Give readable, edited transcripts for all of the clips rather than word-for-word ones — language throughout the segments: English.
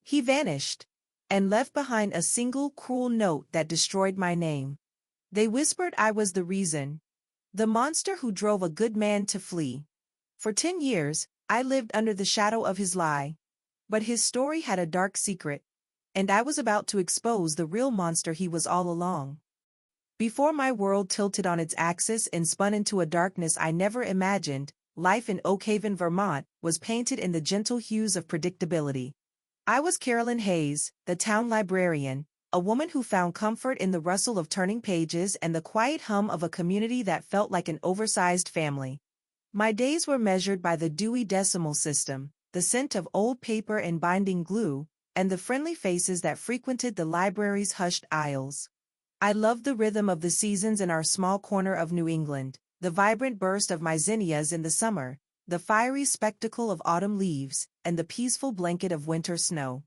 He vanished, and left behind a single cruel note that destroyed my name. They whispered I was the reason. The monster who drove a good man to flee. For 10 years, I lived under the shadow of his lie. But his story had a dark secret, and I was about to expose the real monster he was all along. Before my world tilted on its axis and spun into a darkness I never imagined, life in Oakhaven, Vermont, was painted in the gentle hues of predictability. I was Carolyn Hayes, the town librarian, a woman who found comfort in the rustle of turning pages and the quiet hum of a community that felt like an oversized family. My days were measured by the Dewey Decimal System, the scent of old paper and binding glue, and the friendly faces that frequented the library's hushed aisles. I loved the rhythm of the seasons in our small corner of New England, the vibrant burst of my zinnias in the summer, the fiery spectacle of autumn leaves, and the peaceful blanket of winter snow.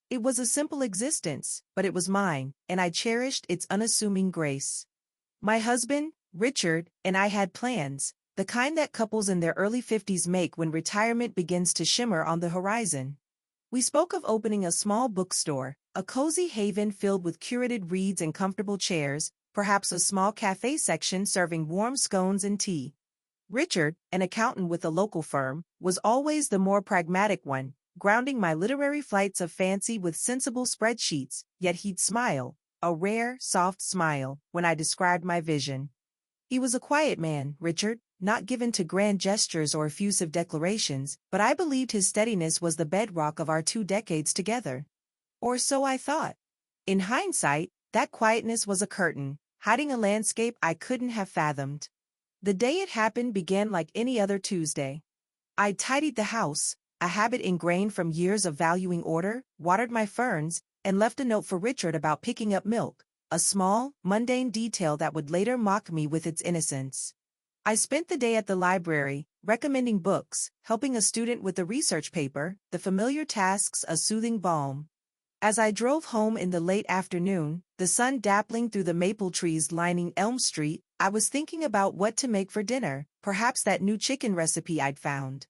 It was a simple existence, but it was mine, and I cherished its unassuming grace. My husband, Richard, and I had plans, the kind that couples in their early 50s make when retirement begins to shimmer on the horizon. We spoke of opening a small bookstore, a cozy haven filled with curated reads and comfortable chairs, perhaps a small cafe section serving warm scones and tea. Richard, an accountant with a local firm, was always the more pragmatic one, grounding my literary flights of fancy with sensible spreadsheets, yet he'd smile, a rare, soft smile, when I described my vision. He was a quiet man, Richard, not given to grand gestures or effusive declarations, but I believed his steadiness was the bedrock of our 2 decades together. Or so I thought. In hindsight, that quietness was a curtain, hiding a landscape I couldn't have fathomed. The day it happened began like any other Tuesday. I tidied the house, a habit ingrained from years of valuing order, watered my ferns, and left a note for Richard about picking up milk, a small, mundane detail that would later mock me with its innocence. I spent the day at the library, recommending books, helping a student with a research paper, the familiar tasks a soothing balm. As I drove home in the late afternoon, the sun dappling through the maple trees lining Elm Street, I was thinking about what to make for dinner, perhaps that new chicken recipe I'd found.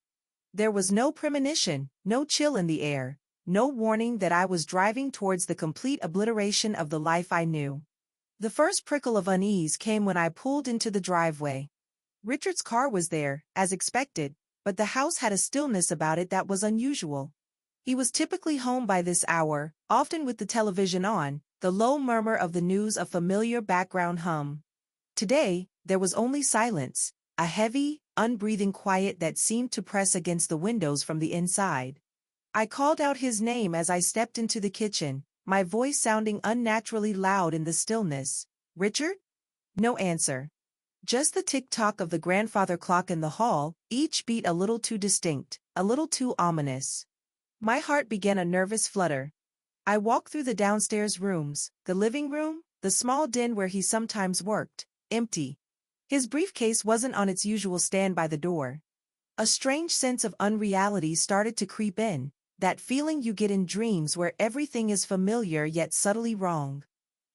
There was no premonition, no chill in the air, no warning that I was driving towards the complete obliteration of the life I knew. The first prickle of unease came when I pulled into the driveway. Richard's car was there, as expected, but the house had a stillness about it that was unusual. He was typically home by this hour, often with the television on, the low murmur of the news a familiar background hum. Today, there was only silence, a heavy, unbreathing quiet that seemed to press against the windows from the inside. I called out his name as I stepped into the kitchen, my voice sounding unnaturally loud in the stillness. "Richard?" No answer. Just the tick-tock of the grandfather clock in the hall, each beat a little too distinct, a little too ominous. My heart began a nervous flutter. I walked through the downstairs rooms, the living room, the small den where he sometimes worked, empty. His briefcase wasn't on its usual stand by the door. A strange sense of unreality started to creep in, that feeling you get in dreams where everything is familiar yet subtly wrong.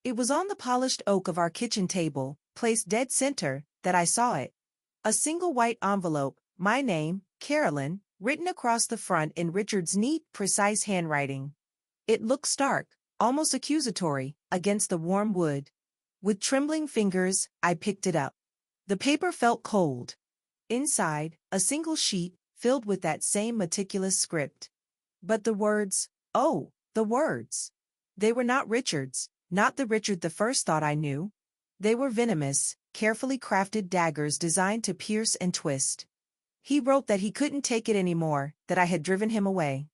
It was on the polished oak of our kitchen table, placed dead center, that I saw it. A single white envelope, my name, Carolyn, written across the front in Richard's neat, precise handwriting. It looked stark, almost accusatory, against the warm wood. With trembling fingers, I picked it up. The paper felt cold. Inside, a single sheet, filled with that same meticulous script. But the words, oh, the words. They were not Richard's, not the Richard the first thought I knew. They were venomous, carefully crafted daggers designed to pierce and twist. He wrote that he couldn't take it anymore, that I had driven him away.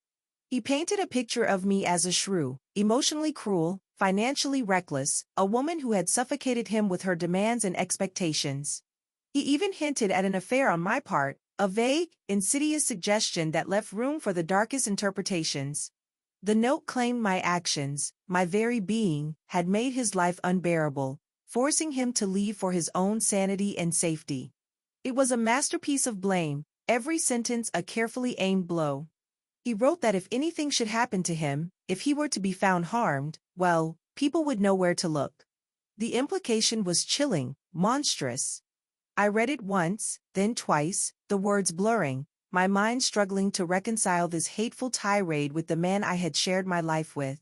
He painted a picture of me as a shrew, emotionally cruel, financially reckless, a woman who had suffocated him with her demands and expectations. He even hinted at an affair on my part, a vague, insidious suggestion that left room for the darkest interpretations. The note claimed my actions, my very being, had made his life unbearable, forcing him to leave for his own sanity and safety. It was a masterpiece of blame, every sentence a carefully aimed blow. He wrote that if anything should happen to him, if he were to be found harmed, well, people would know where to look. The implication was chilling, monstrous. I read it once, then twice, the words blurring, my mind struggling to reconcile this hateful tirade with the man I had shared my life with.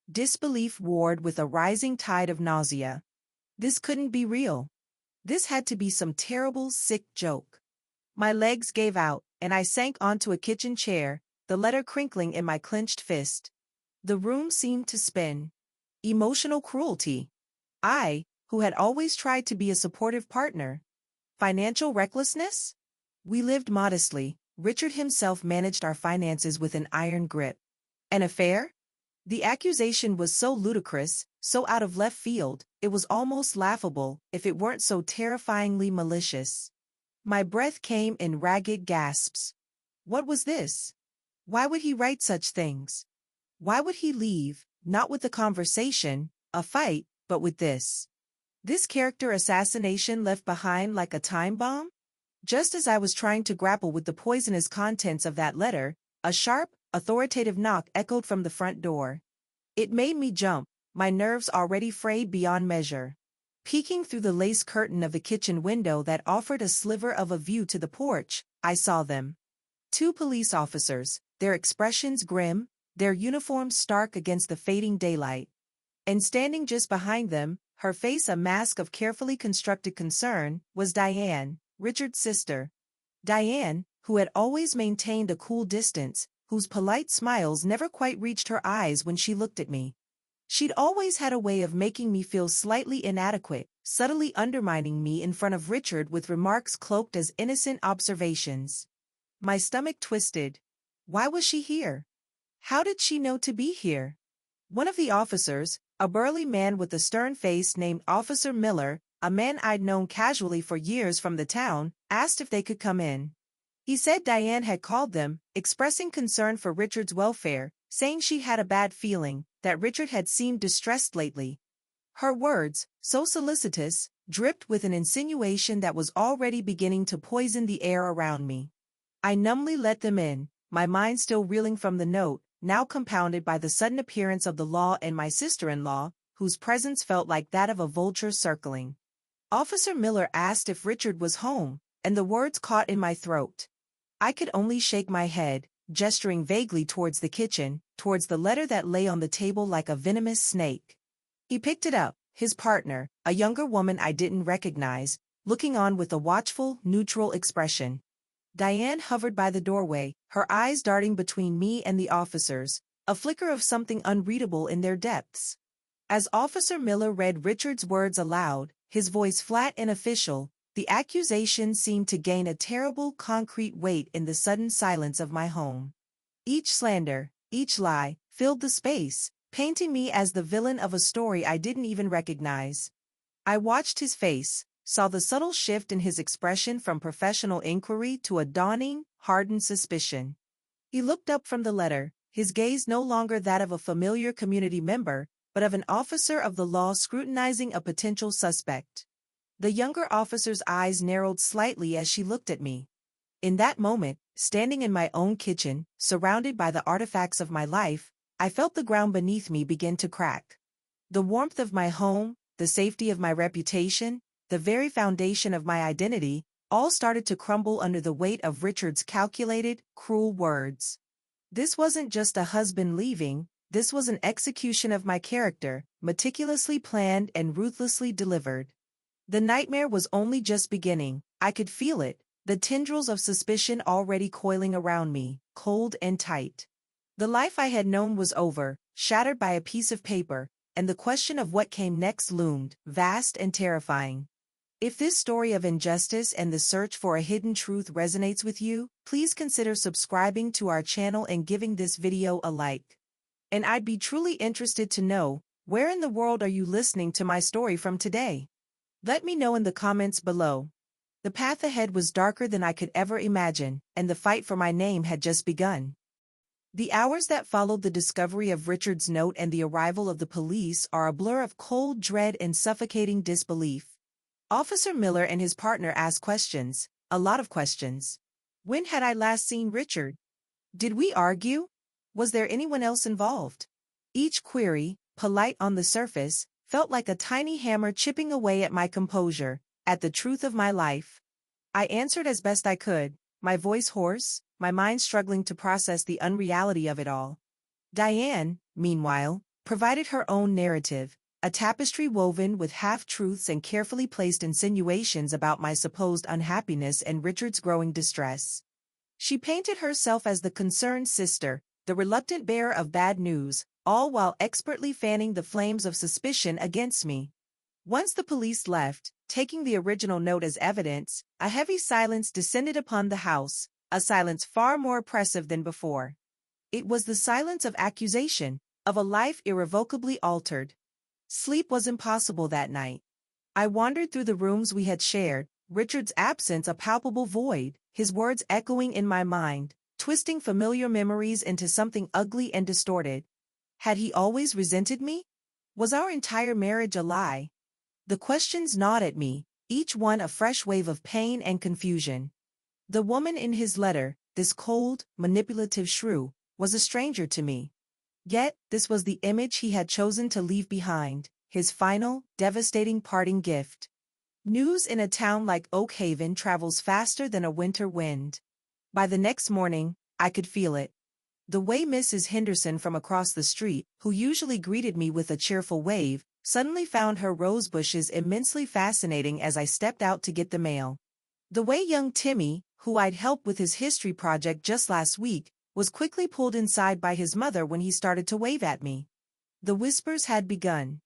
Disbelief warred with a rising tide of nausea. This couldn't be real. This had to be some terrible, sick joke. My legs gave out, and I sank onto a kitchen chair, the letter crinkling in my clenched fist. The room seemed to spin. Emotional cruelty. I, who had always tried to be a supportive partner. Financial recklessness? We lived modestly. Richard himself managed our finances with an iron grip. An affair? The accusation was so ludicrous, so out of left field, it was almost laughable if it weren't so terrifyingly malicious. My breath came in ragged gasps. What was this? Why would he write such things? Why would he leave, not with a conversation, a fight, but with this? This character assassination left behind like a time bomb? Just as I was trying to grapple with the poisonous contents of that letter, a sharp, authoritative knock echoed from the front door. It made me jump, my nerves already frayed beyond measure. Peeking through the lace curtain of the kitchen window that offered a sliver of a view to the porch, I saw them. 2 police officers, their expressions grim, their uniforms stark against the fading daylight. And standing just behind them, her face a mask of carefully constructed concern, was Diane, Richard's sister. Diane, who had always maintained a cool distance, whose polite smiles never quite reached her eyes when she looked at me. She'd always had a way of making me feel slightly inadequate, subtly undermining me in front of Richard with remarks cloaked as innocent observations. My stomach twisted. Why was she here? How did she know to be here? One of the officers, a burly man with a stern face named Officer Miller, a man I'd known casually for years from the town, asked if they could come in. He said Diane had called them, expressing concern for Richard's welfare, saying she had a bad feeling that Richard had seemed distressed lately. Her words, so solicitous, dripped with an insinuation that was already beginning to poison the air around me. I numbly let them in, my mind still reeling from the note, now compounded by the sudden appearance of the law and my sister-in-law, whose presence felt like that of a vulture circling. Officer Miller asked if Richard was home, and the words caught in my throat. I could only shake my head, gesturing vaguely towards the kitchen, towards the letter that lay on the table like a venomous snake. He picked it up, his partner, a younger woman I didn't recognize, looking on with a watchful, neutral expression. Diane hovered by the doorway, her eyes darting between me and the officers, a flicker of something unreadable in their depths. As Officer Miller read Richard's words aloud, his voice flat and official, the accusation seemed to gain a terrible concrete weight in the sudden silence of my home. Each slander, each lie, filled the space, painting me as the villain of a story I didn't even recognize. I watched his face, saw the subtle shift in his expression from professional inquiry to a dawning, hardened suspicion. He looked up from the letter, his gaze no longer that of a familiar community member, but of an officer of the law scrutinizing a potential suspect. The younger officer's eyes narrowed slightly as she looked at me. In that moment, standing in my own kitchen, surrounded by the artifacts of my life, I felt the ground beneath me begin to crack. The warmth of my home, the safety of my reputation, the very foundation of my identity, all started to crumble under the weight of Richard's calculated, cruel words. This wasn't just a husband leaving, this was an execution of my character, meticulously planned and ruthlessly delivered. The nightmare was only just beginning, I could feel it, the tendrils of suspicion already coiling around me, cold and tight. The life I had known was over, shattered by a piece of paper, and the question of what came next loomed, vast and terrifying. If this story of injustice and the search for a hidden truth resonates with you, please consider subscribing to our channel and giving this video a like. And I'd be truly interested to know, where in the world are you listening to my story from today? Let me know in the comments below. The path ahead was darker than I could ever imagine, and the fight for my name had just begun. The hours that followed the discovery of Richard's note and the arrival of the police are a blur of cold dread and suffocating disbelief. Officer Miller and his partner asked questions, a lot of questions. When had I last seen Richard? Did we argue? Was there anyone else involved? Each query, polite on the surface, felt like a tiny hammer chipping away at my composure, at the truth of my life. I answered as best I could, my voice hoarse, my mind struggling to process the unreality of it all. Diane, meanwhile, provided her own narrative, a tapestry woven with half-truths and carefully placed insinuations about my supposed unhappiness and Richard's growing distress. She painted herself as the concerned sister, the reluctant bearer of bad news, all while expertly fanning the flames of suspicion against me. Once the police left, taking the original note as evidence, a heavy silence descended upon the house, a silence far more oppressive than before. It was the silence of accusation, of a life irrevocably altered. Sleep was impossible that night. I wandered through the rooms we had shared, Richard's absence a palpable void, his words echoing in my mind, twisting familiar memories into something ugly and distorted. Had he always resented me? Was our entire marriage a lie? The questions gnawed at me, each one a fresh wave of pain and confusion. The woman in his letter, this cold, manipulative shrew, was a stranger to me. Yet, this was the image he had chosen to leave behind, his final, devastating parting gift. News in a town like Oak Haven travels faster than a winter wind. By the next morning, I could feel it. The way Mrs. Henderson from across the street, who usually greeted me with a cheerful wave, suddenly found her rose bushes immensely fascinating as I stepped out to get the mail. The way young Timmy, who I'd helped with his history project just last week, was quickly pulled inside by his mother when he started to wave at me. The whispers had begun.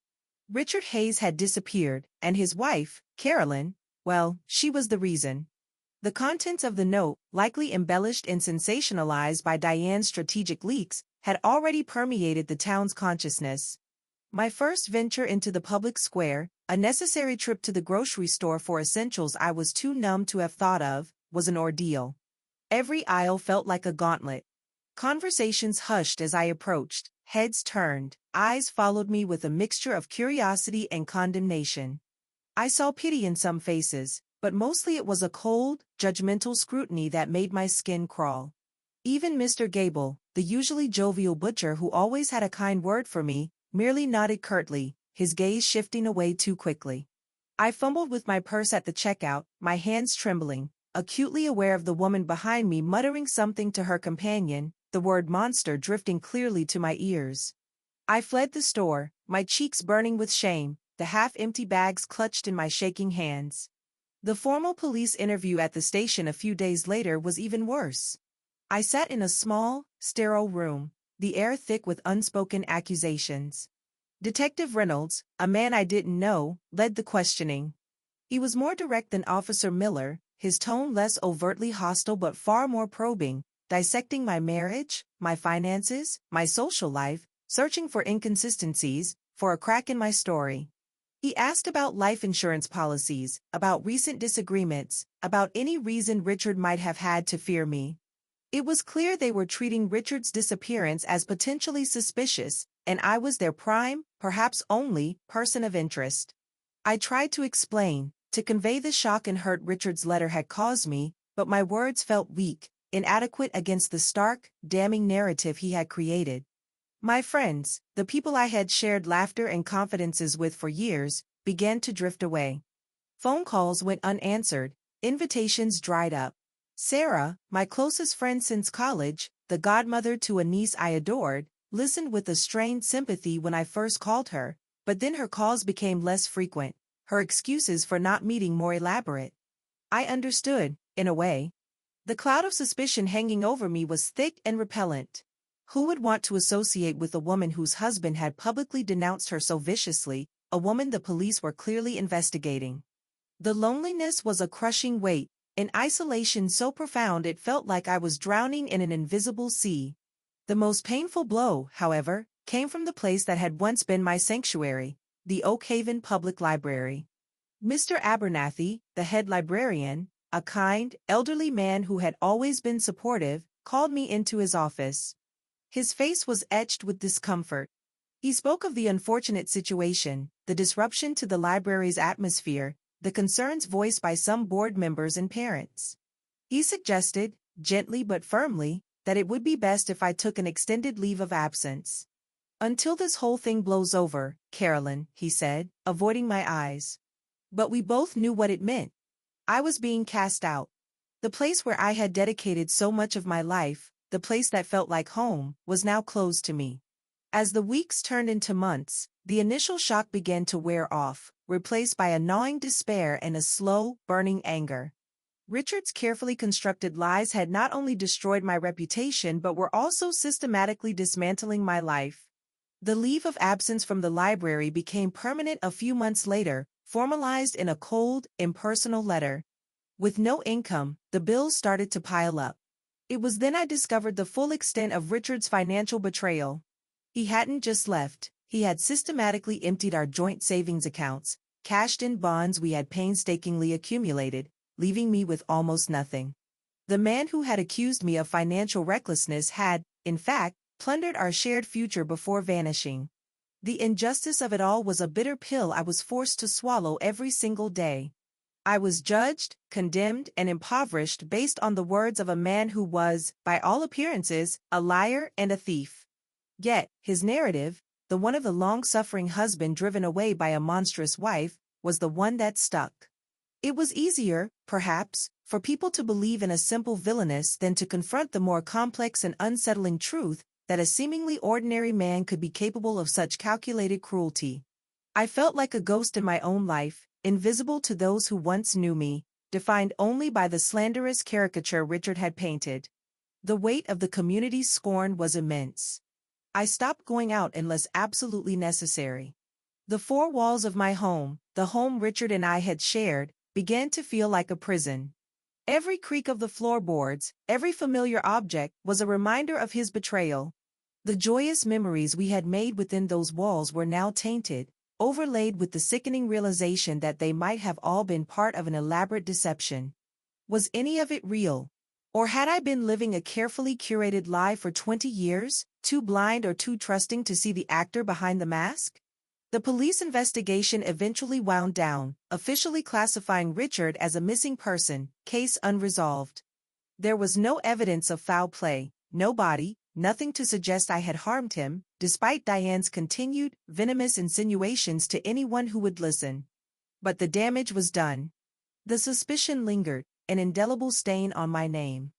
Richard Hayes had disappeared, and his wife, Carolyn, well, she was the reason. The contents of the note, likely embellished and sensationalized by Diane's strategic leaks, had already permeated the town's consciousness. My first venture into the public square, a necessary trip to the grocery store for essentials I was too numb to have thought of, was an ordeal. Every aisle felt like a gauntlet. Conversations hushed as I approached, heads turned, eyes followed me with a mixture of curiosity and condemnation. I saw pity in some faces, but mostly it was a cold, judgmental scrutiny that made my skin crawl. Even Mr. Gable, the usually jovial butcher who always had a kind word for me, merely nodded curtly, his gaze shifting away too quickly. I fumbled with my purse at the checkout, my hands trembling, acutely aware of the woman behind me muttering something to her companion, the word monster drifting clearly to my ears. I fled the store, my cheeks burning with shame, the half-empty bags clutched in my shaking hands. The formal police interview at the station a few days later was even worse. I sat in a small, sterile room, the air thick with unspoken accusations. Detective Reynolds, a man I didn't know, led the questioning. He was more direct than Officer Miller, his tone less overtly hostile but far more probing, dissecting my marriage, my finances, my social life, searching for inconsistencies, for a crack in my story. He asked about life insurance policies, about recent disagreements, about any reason Richard might have had to fear me. It was clear they were treating Richard's disappearance as potentially suspicious, and I was their prime, perhaps only, person of interest. I tried to explain, to convey the shock and hurt Richard's letter had caused me, but my words felt weak, inadequate against the stark, damning narrative he had created. My friends, the people I had shared laughter and confidences with for years, began to drift away. Phone calls went unanswered, invitations dried up. Sarah, my closest friend since college, the godmother to a niece I adored, listened with a strained sympathy when I first called her, but then her calls became less frequent, her excuses for not meeting more elaborate. I understood, in a way. The cloud of suspicion hanging over me was thick and repellent. Who would want to associate with a woman whose husband had publicly denounced her so viciously, a woman the police were clearly investigating? The loneliness was a crushing weight, an isolation so profound it felt like I was drowning in an invisible sea. The most painful blow, however, came from the place that had once been my sanctuary, the Oak Haven Public Library. Mr. Abernathy, the head librarian, a kind, elderly man who had always been supportive, called me into his office. His face was etched with discomfort. He spoke of the unfortunate situation, the disruption to the library's atmosphere, the concerns voiced by some board members and parents. He suggested, gently but firmly, that it would be best if I took an extended leave of absence. "Until this whole thing blows over, Carolyn," he said, avoiding my eyes. But we both knew what it meant. I was being cast out. The place where I had dedicated so much of my life, the place that felt like home, was now closed to me. As the weeks turned into months, the initial shock began to wear off, replaced by a gnawing despair and a slow, burning anger. Richard's carefully constructed lies had not only destroyed my reputation but were also systematically dismantling my life. The leave of absence from the library became permanent a few months later, formalized in a cold, impersonal letter. With no income, the bills started to pile up. It was then I discovered the full extent of Richard's financial betrayal. He hadn't just left, he had systematically emptied our joint savings accounts, cashed in bonds we had painstakingly accumulated, leaving me with almost nothing. The man who had accused me of financial recklessness had, in fact, plundered our shared future before vanishing. The injustice of it all was a bitter pill I was forced to swallow every single day. I was judged, condemned, and impoverished based on the words of a man who was, by all appearances, a liar and a thief. Yet, his narrative, the one of the long-suffering husband driven away by a monstrous wife, was the one that stuck. It was easier, perhaps, for people to believe in a simple villainess than to confront the more complex and unsettling truth that a seemingly ordinary man could be capable of such calculated cruelty. I felt like a ghost in my own life, invisible to those who once knew me, defined only by the slanderous caricature Richard had painted. The weight of the community's scorn was immense. I stopped going out unless absolutely necessary. The four walls of my home, the home Richard and I had shared, began to feel like a prison. Every creak of the floorboards, every familiar object, was a reminder of his betrayal. The joyous memories we had made within those walls were now tainted, overlaid with the sickening realization that they might have all been part of an elaborate deception. Was any of it real? Or had I been living a carefully curated lie for 20 years, too blind or too trusting to see the actor behind the mask? The police investigation eventually wound down, officially classifying Richard as a missing person, case unresolved. There was no evidence of foul play, no body, nothing to suggest I had harmed him, despite Diane's continued, venomous insinuations to anyone who would listen. But the damage was done. The suspicion lingered, an indelible stain on my name.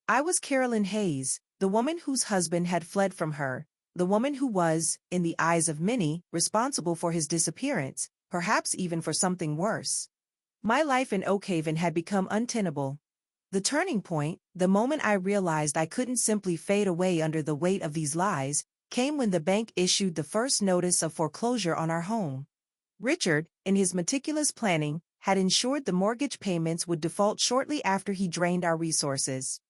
I was Carolyn Hayes, the woman whose husband had fled from her, the woman who was, in the eyes of many, responsible for his disappearance, perhaps even for something worse. My life in Oakhaven had become untenable. The turning point, the moment I realized I couldn't simply fade away under the weight of these lies, came when the bank issued the first notice of foreclosure on our home. Richard, in his meticulous planning, had ensured the mortgage payments would default shortly after he drained our resources.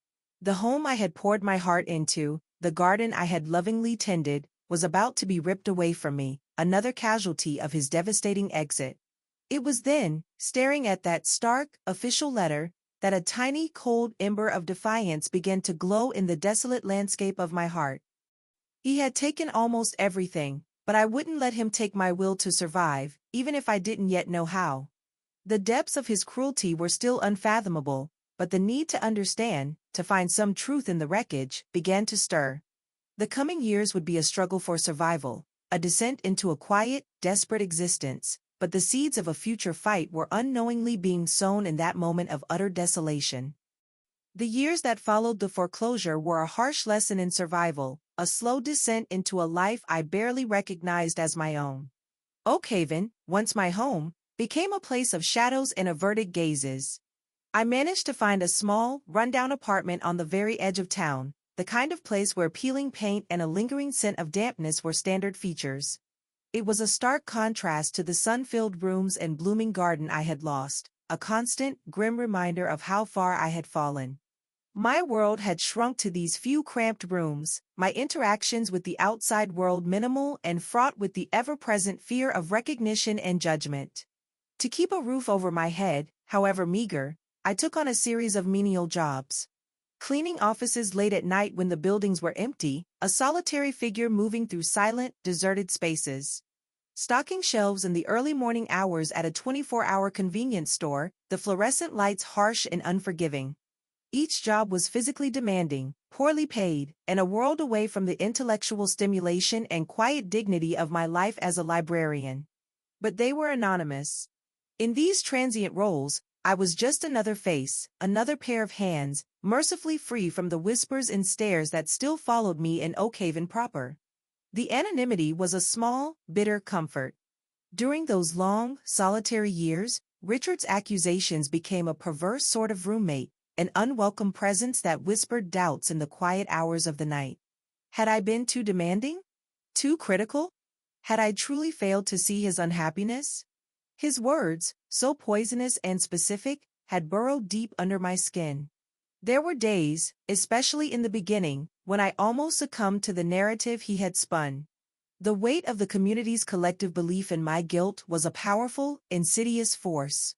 The home I had poured my heart into, the garden I had lovingly tended, was about to be ripped away from me, another casualty of his devastating exit. It was then, staring at that stark, official letter, that a tiny, cold ember of defiance began to glow in the desolate landscape of my heart. He had taken almost everything, but I wouldn't let him take my will to survive, even if I didn't yet know how. The depths of his cruelty were still unfathomable, but the need to understand, to find some truth in the wreckage, began to stir. The coming years would be a struggle for survival, a descent into a quiet, desperate existence, but the seeds of a future fight were unknowingly being sown in that moment of utter desolation. The years that followed the foreclosure were a harsh lesson in survival, a slow descent into a life I barely recognized as my own. Oakhaven, once my home, became a place of shadows and averted gazes. I managed to find a small, run-down apartment on the very edge of town, the kind of place where peeling paint and a lingering scent of dampness were standard features. It was a stark contrast to the sun-filled rooms and blooming garden I had lost, a constant, grim reminder of how far I had fallen. My world had shrunk to these few cramped rooms, my interactions with the outside world minimal and fraught with the ever-present fear of recognition and judgment. To keep a roof over my head, however meager, I took on a series of menial jobs. Cleaning offices late at night when the buildings were empty, a solitary figure moving through silent, deserted spaces. Stocking shelves in the early morning hours at a 24-hour convenience store, the fluorescent lights harsh and unforgiving. Each job was physically demanding, poorly paid, and a world away from the intellectual stimulation and quiet dignity of my life as a librarian. But they were anonymous. In these transient roles, I was just another face, another pair of hands, mercifully free from the whispers and stares that still followed me in Oakhaven proper. The anonymity was a small, bitter comfort. During those long, solitary years, Richard's accusations became a perverse sort of roommate, an unwelcome presence that whispered doubts in the quiet hours of the night. Had I been too demanding? Too critical? Had I truly failed to see his unhappiness? His words, so poisonous and specific, had burrowed deep under my skin. There were days, especially in the beginning, when I almost succumbed to the narrative he had spun. The weight of the community's collective belief in my guilt was a powerful, insidious force.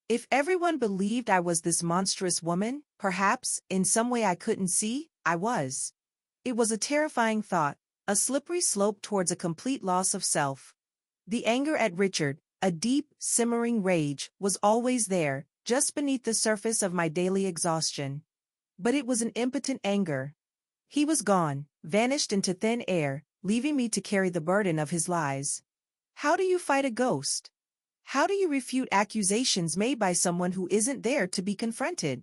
If everyone believed I was this monstrous woman, perhaps, in some way I couldn't see, I was. It was a terrifying thought, a slippery slope towards a complete loss of self. The anger at Richard, a deep, simmering rage, was always there, just beneath the surface of my daily exhaustion. But it was an impotent anger. He was gone, vanished into thin air, leaving me to carry the burden of his lies. How do you fight a ghost? How do you refute accusations made by someone who isn't there to be confronted?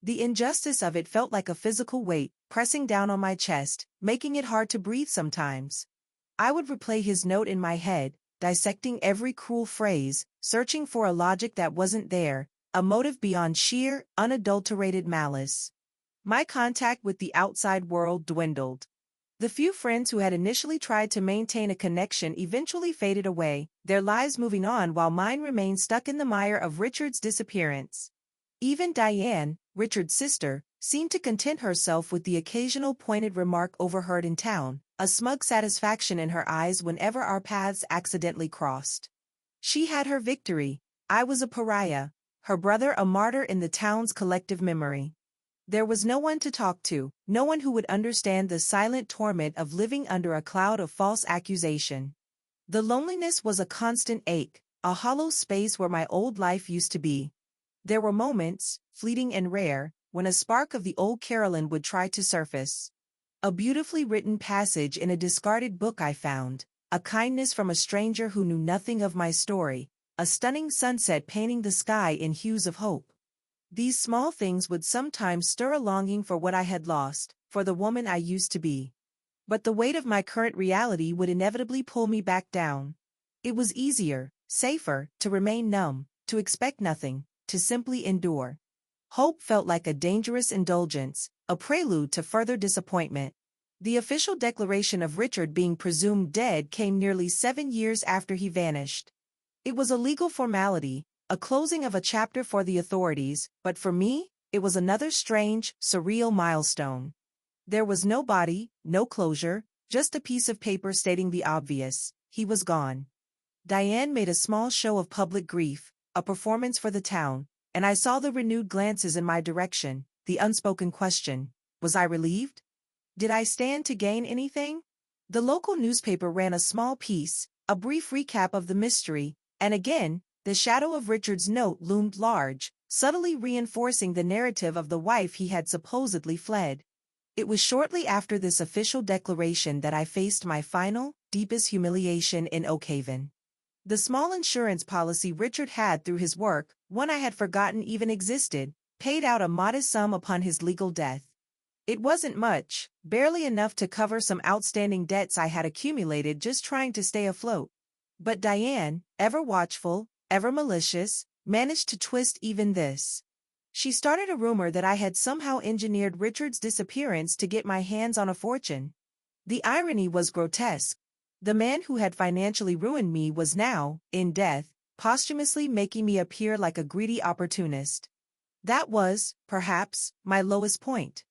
The injustice of it felt like a physical weight, pressing down on my chest, making it hard to breathe sometimes. I would replay his note in my head, dissecting every cruel phrase, searching for a logic that wasn't there, a motive beyond sheer, unadulterated malice. My contact with the outside world dwindled. The few friends who had initially tried to maintain a connection eventually faded away, their lives moving on while mine remained stuck in the mire of Richard's disappearance. Even Diane, Richard's sister, seemed to content herself with the occasional pointed remark overheard in town, a smug satisfaction in her eyes whenever our paths accidentally crossed. She had her victory. I was a pariah, her brother a martyr in the town's collective memory. There was no one to talk to, no one who would understand the silent torment of living under a cloud of false accusation. The loneliness was a constant ache, a hollow space where my old life used to be. There were moments, fleeting and rare, when a spark of the old Carolyn would try to surface. A beautifully written passage in a discarded book I found, a kindness from a stranger who knew nothing of my story, a stunning sunset painting the sky in hues of hope. These small things would sometimes stir a longing for what I had lost, for the woman I used to be. But the weight of my current reality would inevitably pull me back down. It was easier, safer, to remain numb, to expect nothing, to simply endure. Hope felt like a dangerous indulgence, a prelude to further disappointment. The official declaration of Richard being presumed dead came nearly 7 years after he vanished. It was a legal formality, a closing of a chapter for the authorities, but for me, it was another strange, surreal milestone. There was no body, no closure, just a piece of paper stating the obvious: he was gone. Diane made a small show of public grief, a performance for the town, and I saw the renewed glances in my direction, the unspoken question: was I relieved? Did I stand to gain anything? The local newspaper ran a small piece, a brief recap of the mystery, and again, the shadow of Richard's note loomed large, subtly reinforcing the narrative of the wife he had supposedly fled. It was shortly after this official declaration that I faced my final, deepest humiliation in Oakhaven. The small insurance policy Richard had through his work, one I had forgotten even existed, paid out a modest sum upon his legal death. It wasn't much, barely enough to cover some outstanding debts I had accumulated just trying to stay afloat. But Diane, ever watchful, ever malicious, managed to twist even this. She started a rumor that I had somehow engineered Richard's disappearance to get my hands on a fortune. The irony was grotesque. The man who had financially ruined me was now, in death, posthumously making me appear like a greedy opportunist. That was, perhaps, my lowest point.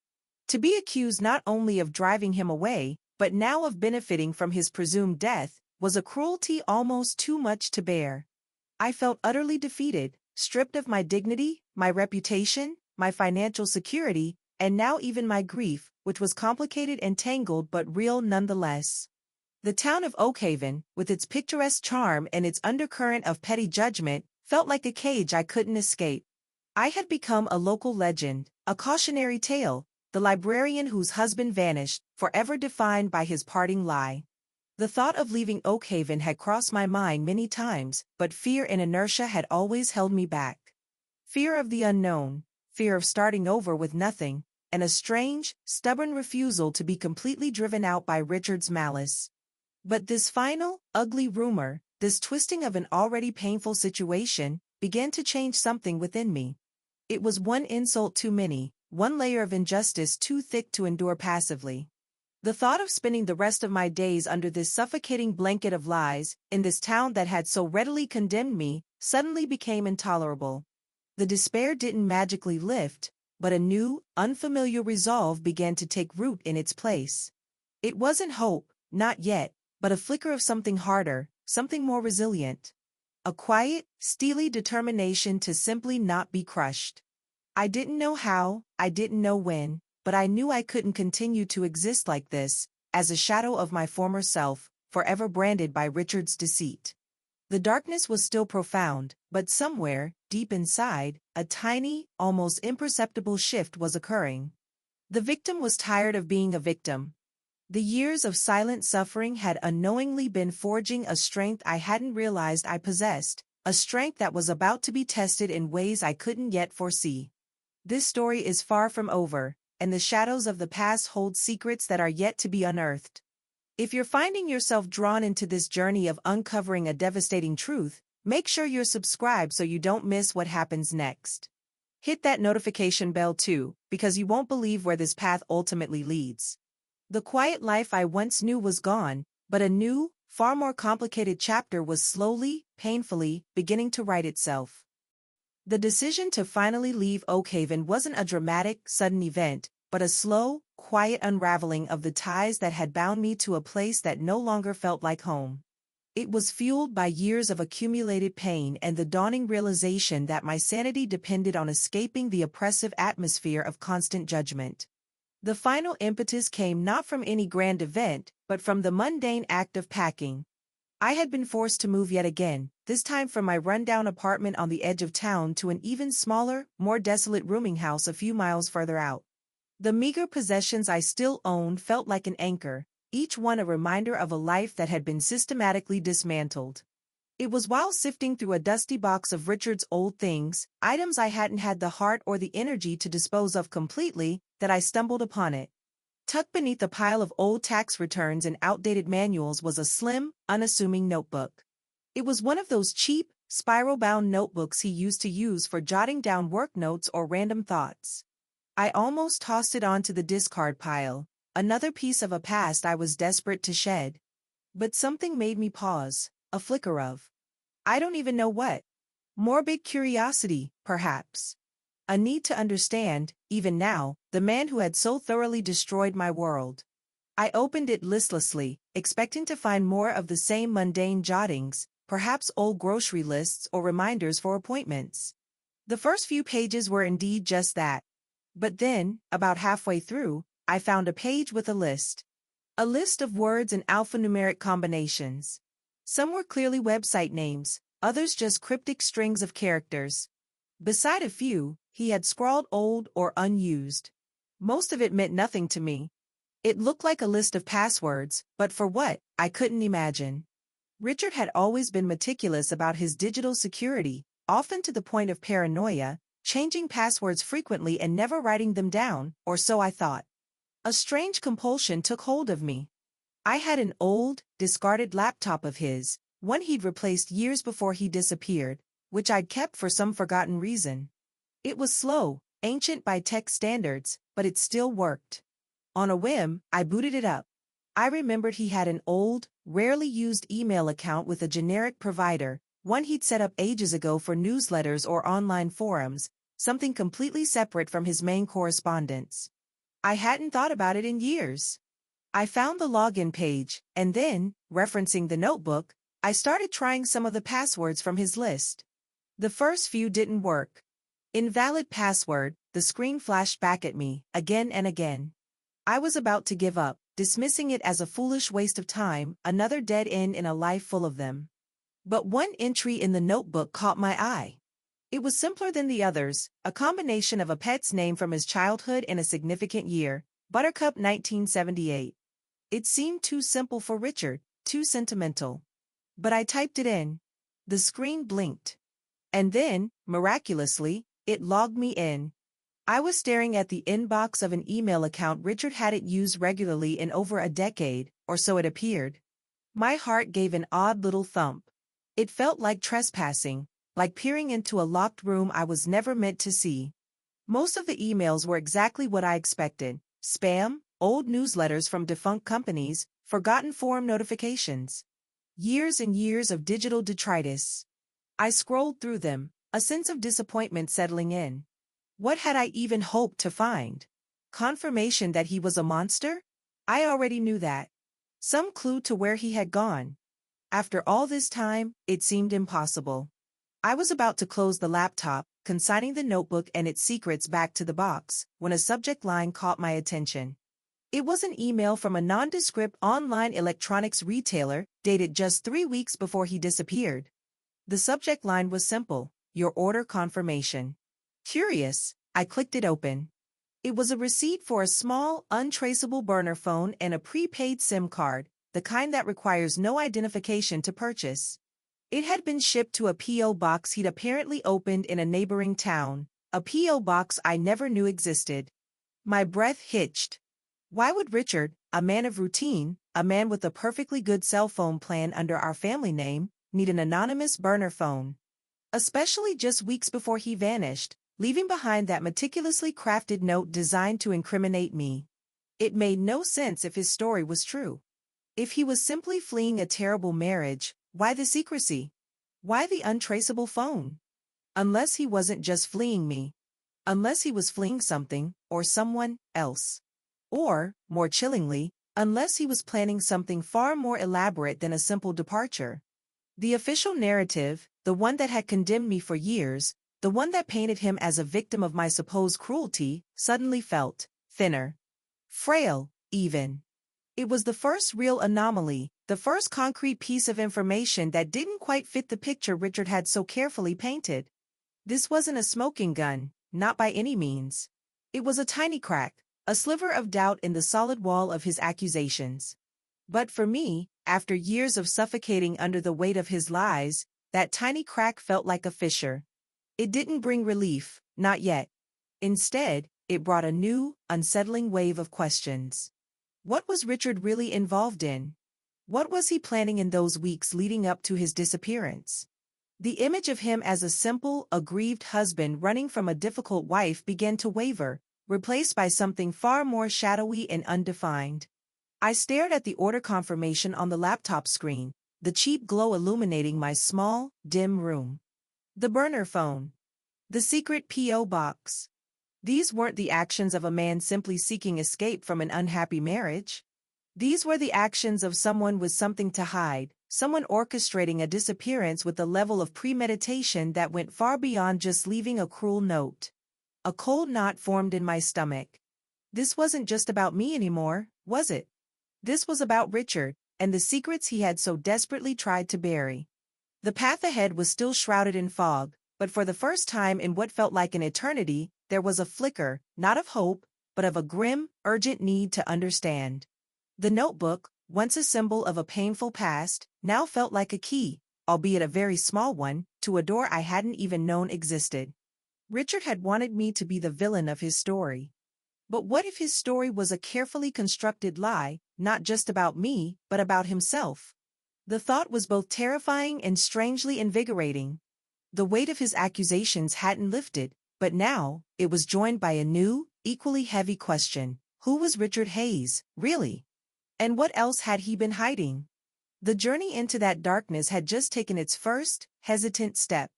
To be accused not only of driving him away, but now of benefiting from his presumed death, was a cruelty almost too much to bear. I felt utterly defeated, stripped of my dignity, my reputation, my financial security, and now even my grief, which was complicated and tangled but real nonetheless. The town of Oakhaven, with its picturesque charm and its undercurrent of petty judgment, felt like a cage I couldn't escape. I had become a local legend, a cautionary tale, the librarian whose husband vanished, forever defined by his parting lie. The thought of leaving Oakhaven had crossed my mind many times, but fear and inertia had always held me back. Fear of the unknown, fear of starting over with nothing, and a strange, stubborn refusal to be completely driven out by Richard's malice. But this final, ugly rumor, this twisting of an already painful situation, began to change something within me. It was one insult too many, one layer of injustice too thick to endure passively. The thought of spending the rest of my days under this suffocating blanket of lies, in this town that had so readily condemned me, suddenly became intolerable. The despair didn't magically lift, but a new, unfamiliar resolve began to take root in its place. It wasn't hope, not yet, but a flicker of something harder, something more resilient. A quiet, steely determination to simply not be crushed. I didn't know how, I didn't know when, but I knew I couldn't continue to exist like this, as a shadow of my former self, forever branded by Richard's deceit. The darkness was still profound, but somewhere, deep inside, a tiny, almost imperceptible shift was occurring. The victim was tired of being a victim. The years of silent suffering had unknowingly been forging a strength I hadn't realized I possessed, a strength that was about to be tested in ways I couldn't yet foresee. This story is far from over, and the shadows of the past hold secrets that are yet to be unearthed. If you're finding yourself drawn into this journey of uncovering a devastating truth, make sure you're subscribed so you don't miss what happens next. Hit that notification bell too, because you won't believe where this path ultimately leads. The quiet life I once knew was gone, but a new, far more complicated chapter was slowly, painfully, beginning to write itself. The decision to finally leave Oakhaven wasn't a dramatic, sudden event, but a slow, quiet unraveling of the ties that had bound me to a place that no longer felt like home. It was fueled by years of accumulated pain and the dawning realization that my sanity depended on escaping the oppressive atmosphere of constant judgment. The final impetus came not from any grand event, but from the mundane act of packing. I had been forced to move yet again, this time from my rundown apartment on the edge of town to an even smaller, more desolate rooming house a few miles further out. The meager possessions I still owned felt like an anchor, each one a reminder of a life that had been systematically dismantled. It was while sifting through a dusty box of Richard's old things, items I hadn't had the heart or the energy to dispose of completely, that I stumbled upon it. Tucked beneath a pile of old tax returns and outdated manuals was a slim, unassuming notebook. It was one of those cheap, spiral-bound notebooks he used to use for jotting down work notes or random thoughts. I almost tossed it onto the discard pile, another piece of a past I was desperate to shed. But something made me pause, a flicker of, I don't even know what. Morbid curiosity, perhaps. A need to understand, even now, the man who had so thoroughly destroyed my world. I opened it listlessly, expecting to find more of the same mundane jottings, perhaps old grocery lists or reminders for appointments. The first few pages were indeed just that. But then, about halfway through, I found a page with a list. A list of words and alphanumeric combinations. Some were clearly website names, others just cryptic strings of characters. Beside a few, he had scrawled old or unused. Most of it meant nothing to me. It looked like a list of passwords, but for what, I couldn't imagine. Richard had always been meticulous about his digital security, often to the point of paranoia, changing passwords frequently and never writing them down, or so I thought. A strange compulsion took hold of me. I had an old, discarded laptop of his, one he'd replaced years before he disappeared, which I'd kept for some forgotten reason. It was slow, ancient by tech standards, but it still worked. On a whim, I booted it up. I remembered he had an old, rarely used email account with a generic provider, one he'd set up ages ago for newsletters or online forums, something completely separate from his main correspondence. I hadn't thought about it in years. I found the login page, and then, referencing the notebook, I started trying some of the passwords from his list. The first few didn't work. Invalid password, the screen flashed back at me, again and again. I was about to give up, dismissing it as a foolish waste of time, another dead end in a life full of them. But one entry in the notebook caught my eye. It was simpler than the others, a combination of a pet's name from his childhood and a significant year, Buttercup 1978. It seemed too simple for Richard, too sentimental. But I typed it in. The screen blinked. And then, miraculously, It logged me in. I was staring at the inbox of an email account Richard hadn't used regularly in over a decade, or so it appeared. My heart gave an odd little thump. It felt like trespassing, like peering into a locked room I was never meant to see. Most of the emails were exactly what I expected: spam, old newsletters from defunct companies, forgotten forum notifications. Years and years of digital detritus. I scrolled through them, a sense of disappointment settling in. What had I even hoped to find? Confirmation that he was a monster? I already knew that. Some clue to where he had gone. After all this time, it seemed impossible. I was about to close the laptop, consigning the notebook and its secrets back to the box, when a subject line caught my attention. It was an email from a nondescript online electronics retailer, dated just 3 weeks before he disappeared. The subject line was simple: your order confirmation. Curious, I clicked it open. It was a receipt for a small, untraceable burner phone and a prepaid SIM card, the kind that requires no identification to purchase. It had been shipped to a P.O. box he'd apparently opened in a neighboring town, a P.O. box I never knew existed. My breath hitched. Why would Richard, a man of routine, a man with a perfectly good cell phone plan under our family name, need an anonymous burner phone? Especially just weeks before he vanished, leaving behind that meticulously crafted note designed to incriminate me. It made no sense if his story was true. If he was simply fleeing a terrible marriage, why the secrecy? Why the untraceable phone? Unless he wasn't just fleeing me. Unless he was fleeing something, or someone, else. Or, more chillingly, unless he was planning something far more elaborate than a simple departure. The official narrative, the one that had condemned me for years, the one that painted him as a victim of my supposed cruelty, suddenly felt thinner. Frail, even. It was the first real anomaly, the first concrete piece of information that didn't quite fit the picture Richard had so carefully painted. This wasn't a smoking gun, not by any means. It was a tiny crack, a sliver of doubt in the solid wall of his accusations. But for me, after years of suffocating under the weight of his lies, that tiny crack felt like a fissure. It didn't bring relief, not yet. Instead, it brought a new, unsettling wave of questions. What was Richard really involved in? What was he planning in those weeks leading up to his disappearance? The image of him as a simple, aggrieved husband running from a difficult wife began to waver, replaced by something far more shadowy and undefined. I stared at the order confirmation on the laptop screen, the cheap glow illuminating my small, dim room. The burner phone. The secret P.O. box. These weren't the actions of a man simply seeking escape from an unhappy marriage. These were the actions of someone with something to hide, someone orchestrating a disappearance with a level of premeditation that went far beyond just leaving a cruel note. A cold knot formed in my stomach. This wasn't just about me anymore, was it? This was about Richard, and the secrets he had so desperately tried to bury. The path ahead was still shrouded in fog, but for the first time in what felt like an eternity, there was a flicker, not of hope, but of a grim, urgent need to understand. The notebook, once a symbol of a painful past, now felt like a key, albeit a very small one, to a door I hadn't even known existed. Richard had wanted me to be the villain of his story. But what if his story was a carefully constructed lie, not just about me, but about himself? The thought was both terrifying and strangely invigorating. The weight of his accusations hadn't lifted, but now, it was joined by a new, equally heavy question. Who was Richard Hayes, really? And what else had he been hiding? The journey into that darkness had just taken its first, hesitant step.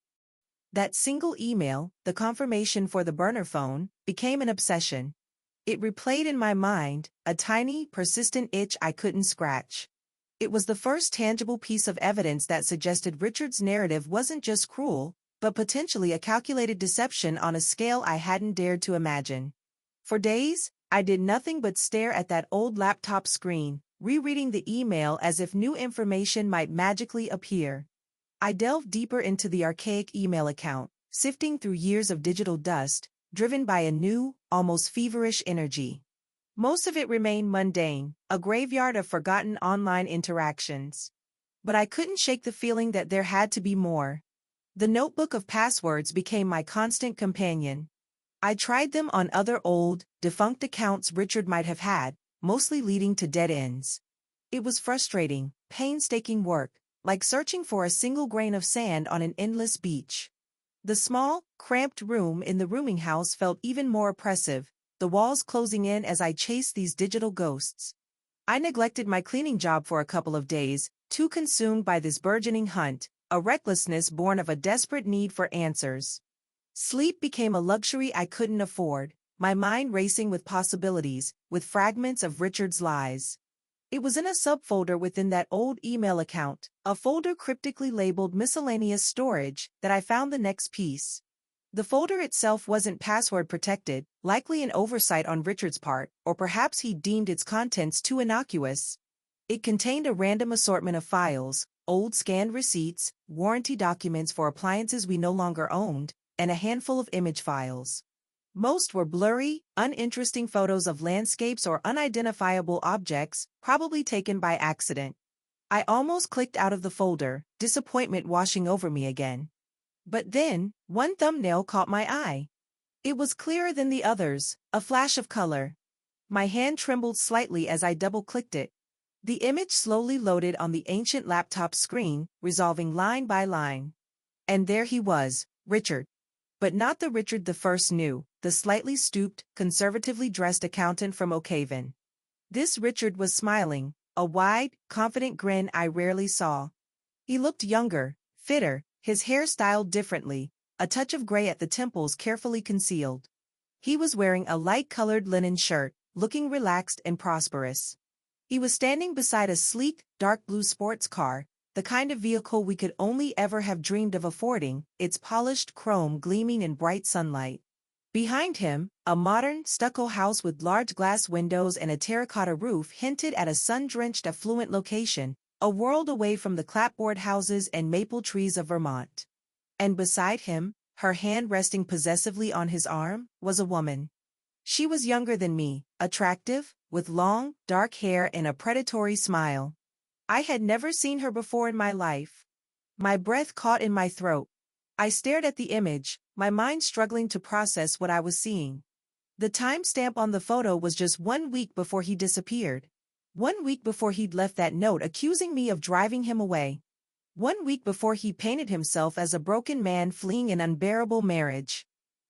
That single email, the confirmation for the burner phone, became an obsession. It replayed in my mind, a tiny, persistent itch I couldn't scratch. It was the first tangible piece of evidence that suggested Richard's narrative wasn't just cruel, but potentially a calculated deception on a scale I hadn't dared to imagine. For days, I did nothing but stare at that old laptop screen, rereading the email as if new information might magically appear. I delved deeper into the archaic email account, sifting through years of digital dust, driven by a new, almost feverish energy. Most of it remained mundane, a graveyard of forgotten online interactions. But I couldn't shake the feeling that there had to be more. The notebook of passwords became my constant companion. I tried them on other old, defunct accounts Richard might have had, mostly leading to dead ends. It was frustrating, painstaking work, like searching for a single grain of sand on an endless beach. The small, cramped room in the rooming house felt even more oppressive, the walls closing in as I chased these digital ghosts. I neglected my cleaning job for a couple of days, too consumed by this burgeoning hunt, a recklessness born of a desperate need for answers. Sleep became a luxury I couldn't afford, my mind racing with possibilities, with fragments of Richard's lies. It was in a subfolder within that old email account, a folder cryptically labeled miscellaneous storage, that I found the next piece. The folder itself wasn't password protected, likely an oversight on Richard's part, or perhaps he deemed its contents too innocuous. It contained a random assortment of files, old scanned receipts, warranty documents for appliances we no longer owned, and a handful of image files. Most were blurry, uninteresting photos of landscapes or unidentifiable objects, probably taken by accident. I almost clicked out of the folder, disappointment washing over me again. But then, one thumbnail caught my eye. It was clearer than the others, a flash of color. My hand trembled slightly as I double-clicked it. The image slowly loaded on the ancient laptop screen, resolving line by line. And there he was, Richard. But not the Richard the first knew, the slightly stooped, conservatively dressed accountant from Oakhaven. This Richard was smiling, a wide, confident grin I rarely saw. He looked younger, fitter, his hair styled differently, a touch of gray at the temples carefully concealed. He was wearing a light-colored linen shirt, looking relaxed and prosperous. He was standing beside a sleek, dark blue sports car, the kind of vehicle we could only ever have dreamed of affording, its polished chrome gleaming in bright sunlight. Behind him, a modern, stucco house with large glass windows and a terracotta roof hinted at a sun-drenched affluent location, a world away from the clapboard houses and maple trees of Vermont. And beside him, her hand resting possessively on his arm, was a woman. She was younger than me, attractive, with long, dark hair and a predatory smile. I had never seen her before in my life. My breath caught in my throat. I stared at the image, my mind struggling to process what I was seeing. The timestamp on the photo was just 1 week before he disappeared. 1 week before he'd left that note accusing me of driving him away. 1 week before he painted himself as a broken man fleeing an unbearable marriage.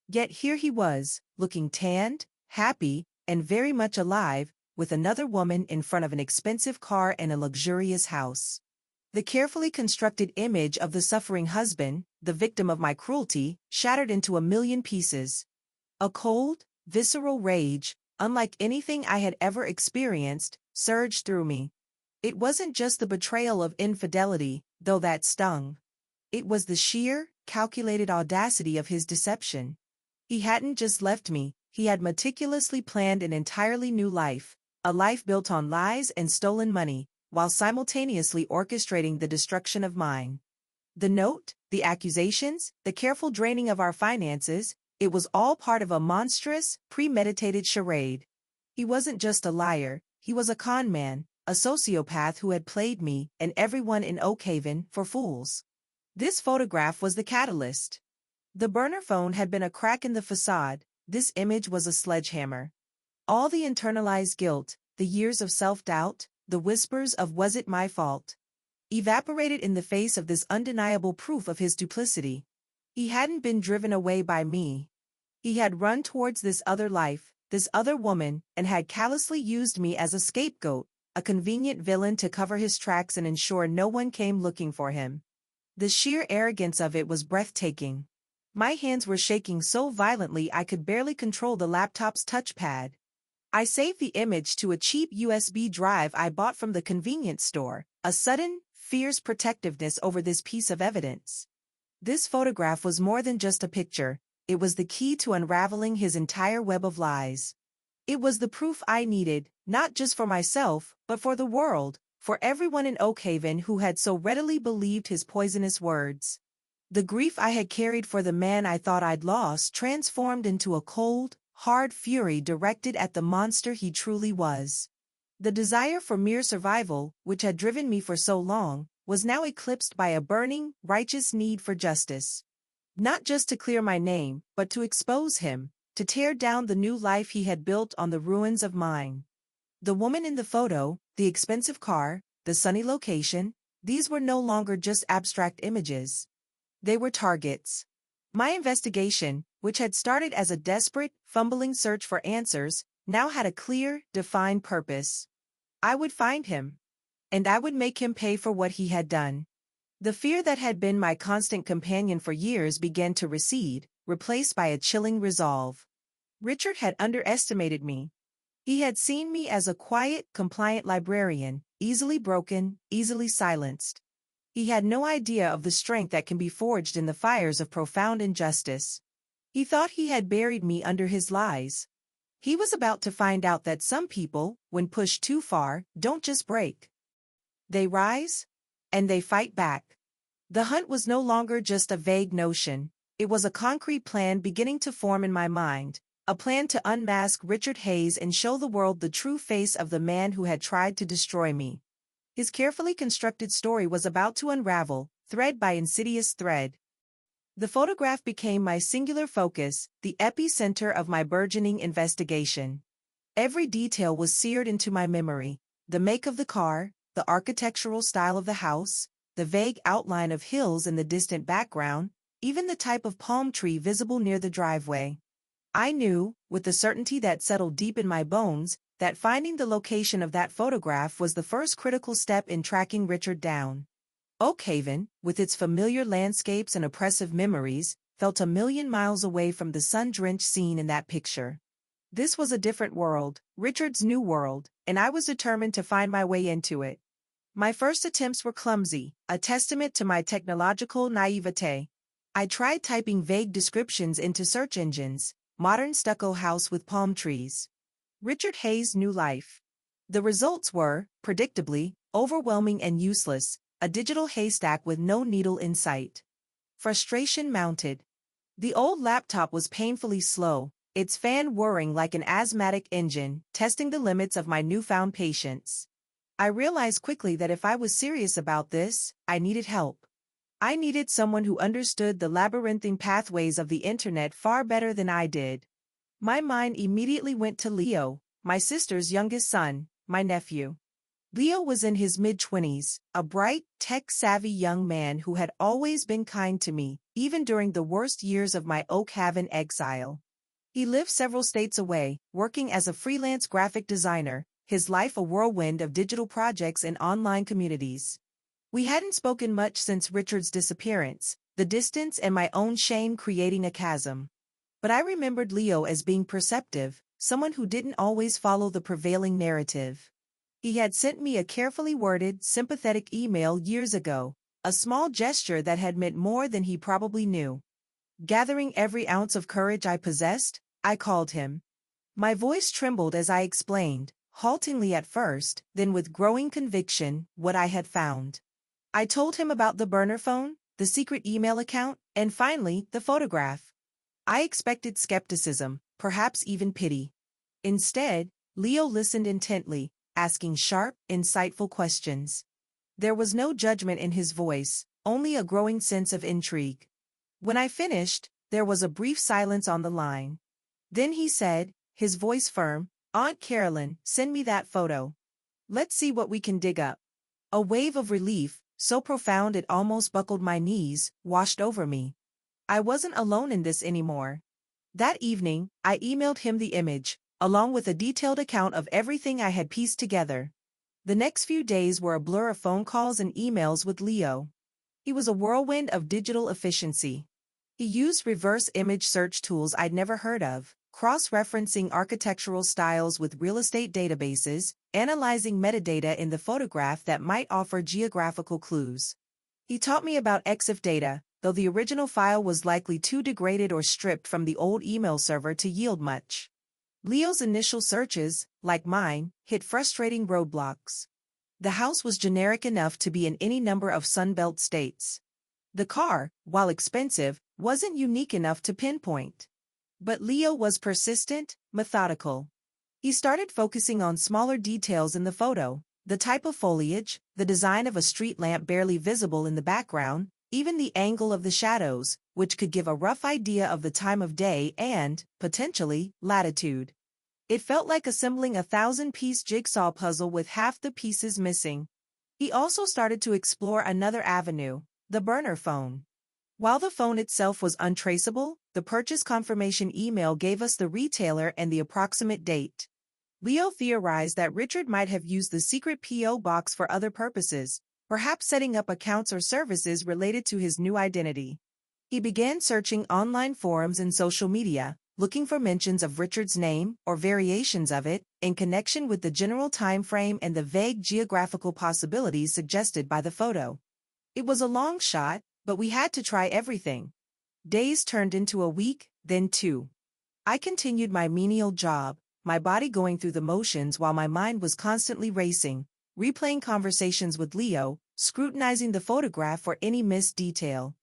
Yet here he was, looking tanned, happy, and very much alive, with another woman in front of an expensive car and a luxurious house. The carefully constructed image of the suffering husband, the victim of my cruelty, shattered into a million pieces. A cold, visceral rage, unlike anything I had ever experienced, surged through me. It wasn't just the betrayal of infidelity, though that stung. It was the sheer, calculated audacity of his deception. He hadn't just left me, he had meticulously planned an entirely new life, a life built on lies and stolen money, while simultaneously orchestrating the destruction of mine. The note, the accusations, the careful draining of our finances, it was all part of a monstrous, premeditated charade. He wasn't just a liar, he was a con man, a sociopath who had played me and everyone in Oakhaven for fools. This photograph was the catalyst. The burner phone had been a crack in the facade, this image was a sledgehammer. All the internalized guilt, the years of self-doubt, the whispers of "was it my fault?" evaporated in the face of this undeniable proof of his duplicity. He hadn't been driven away by me. He had run towards this other life, this other woman, and had callously used me as a scapegoat, a convenient villain to cover his tracks and ensure no one came looking for him. The sheer arrogance of it was breathtaking. My hands were shaking so violently I could barely control the laptop's touchpad. I saved the image to a cheap USB drive I bought from the convenience store, a sudden, fierce protectiveness over this piece of evidence. This photograph was more than just a picture, it was the key to unraveling his entire web of lies. It was the proof I needed, not just for myself, but for the world, for everyone in Oakhaven who had so readily believed his poisonous words. The grief I had carried for the man I thought I'd lost transformed into a cold, hard fury directed at the monster he truly was. The desire for mere survival, which had driven me for so long, was now eclipsed by a burning, righteous need for justice. Not just to clear my name, but to expose him, to tear down the new life he had built on the ruins of mine. The woman in the photo, the expensive car, the sunny location, these were no longer just abstract images. They were targets. My investigation, which had started as a desperate, fumbling search for answers, now had a clear, defined purpose. I would find him. And I would make him pay for what he had done. The fear that had been my constant companion for years began to recede, replaced by a chilling resolve. Richard had underestimated me. He had seen me as a quiet, compliant librarian, easily broken, easily silenced. He had no idea of the strength that can be forged in the fires of profound injustice. He thought he had buried me under his lies. He was about to find out that some people, when pushed too far, don't just break. They rise, and they fight back. The hunt was no longer just a vague notion. It was a concrete plan beginning to form in my mind, a plan to unmask Richard Hayes and show the world the true face of the man who had tried to destroy me. His carefully constructed story was about to unravel, thread by insidious thread. The photograph became my singular focus, the epicenter of my burgeoning investigation. Every detail was seared into my memory: the make of the car, the architectural style of the house, the vague outline of hills in the distant background, even the type of palm tree visible near the driveway. I knew, with the certainty that settled deep in my bones, that finding the location of that photograph was the first critical step in tracking Richard down. Oak Haven, with its familiar landscapes and oppressive memories, felt a million miles away from the sun-drenched scene in that picture. This was a different world, Richard's new world, and I was determined to find my way into it. My first attempts were clumsy, a testament to my technological naivete. I tried typing vague descriptions into search engines: modern stucco house with palm trees, Richard Hayes' new life. The results were, predictably, overwhelming and useless, a digital haystack with no needle in sight. Frustration mounted. The old laptop was painfully slow, its fan whirring like an asthmatic engine, testing the limits of my newfound patience. I realized quickly that if I was serious about this, I needed help. I needed someone who understood the labyrinthine pathways of the internet far better than I did. My mind immediately went to Leo, my sister's youngest son, my nephew. Leo was in his mid-20s, a bright, tech-savvy young man who had always been kind to me, even during the worst years of my Oak Haven exile. He lived several states away, working as a freelance graphic designer, his life a whirlwind of digital projects and online communities. We hadn't spoken much since Richard's disappearance, the distance and my own shame creating a chasm. But I remembered Leo as being perceptive, someone who didn't always follow the prevailing narrative. He had sent me a carefully worded, sympathetic email years ago, a small gesture that had meant more than he probably knew. Gathering every ounce of courage I possessed, I called him. My voice trembled as I explained, haltingly at first, then with growing conviction, what I had found. I told him about the burner phone, the secret email account, and finally, the photograph. I expected skepticism, perhaps even pity. Instead, Leo listened intently, asking sharp, insightful questions. There was no judgment in his voice, only a growing sense of intrigue. When I finished, there was a brief silence on the line. Then he said, his voice firm, "Aunt Carolyn, send me that photo. Let's see what we can dig up." A wave of relief, so profound it almost buckled my knees, washed over me. I wasn't alone in this anymore. That evening, I emailed him the image, along with a detailed account of everything I had pieced together. The next few days were a blur of phone calls and emails with Leo. He was a whirlwind of digital efficiency. He used reverse image search tools I'd never heard of, cross-referencing architectural styles with real estate databases, analyzing metadata in the photograph that might offer geographical clues. He taught me about EXIF data, though the original file was likely too degraded or stripped from the old email server to yield much. Leo's initial searches, like mine, hit frustrating roadblocks. The house was generic enough to be in any number of Sunbelt states. The car, while expensive, wasn't unique enough to pinpoint. But Leo was persistent, methodical. He started focusing on smaller details in the photo: The type of foliage, the design of a street lamp barely visible in the background, even the angle of the shadows, which could give a rough idea of the time of day and, potentially, latitude. It felt like assembling a 1,000-piece jigsaw puzzle with half the pieces missing. He also started to explore another avenue, the burner phone. While the phone itself was untraceable, the purchase confirmation email gave us the retailer and the approximate date. Leo theorized that Richard might have used the secret P.O. box for other purposes, perhaps setting up accounts or services related to his new identity. He began searching online forums and social media, looking for mentions of Richard's name, or variations of it, in connection with the general time frame and the vague geographical possibilities suggested by the photo. It was a long shot, but we had to try everything. Days turned into a week, then 2. I continued my menial job, my body going through the motions while my mind was constantly racing, replaying conversations with Leo, scrutinizing the photograph for any missed detail.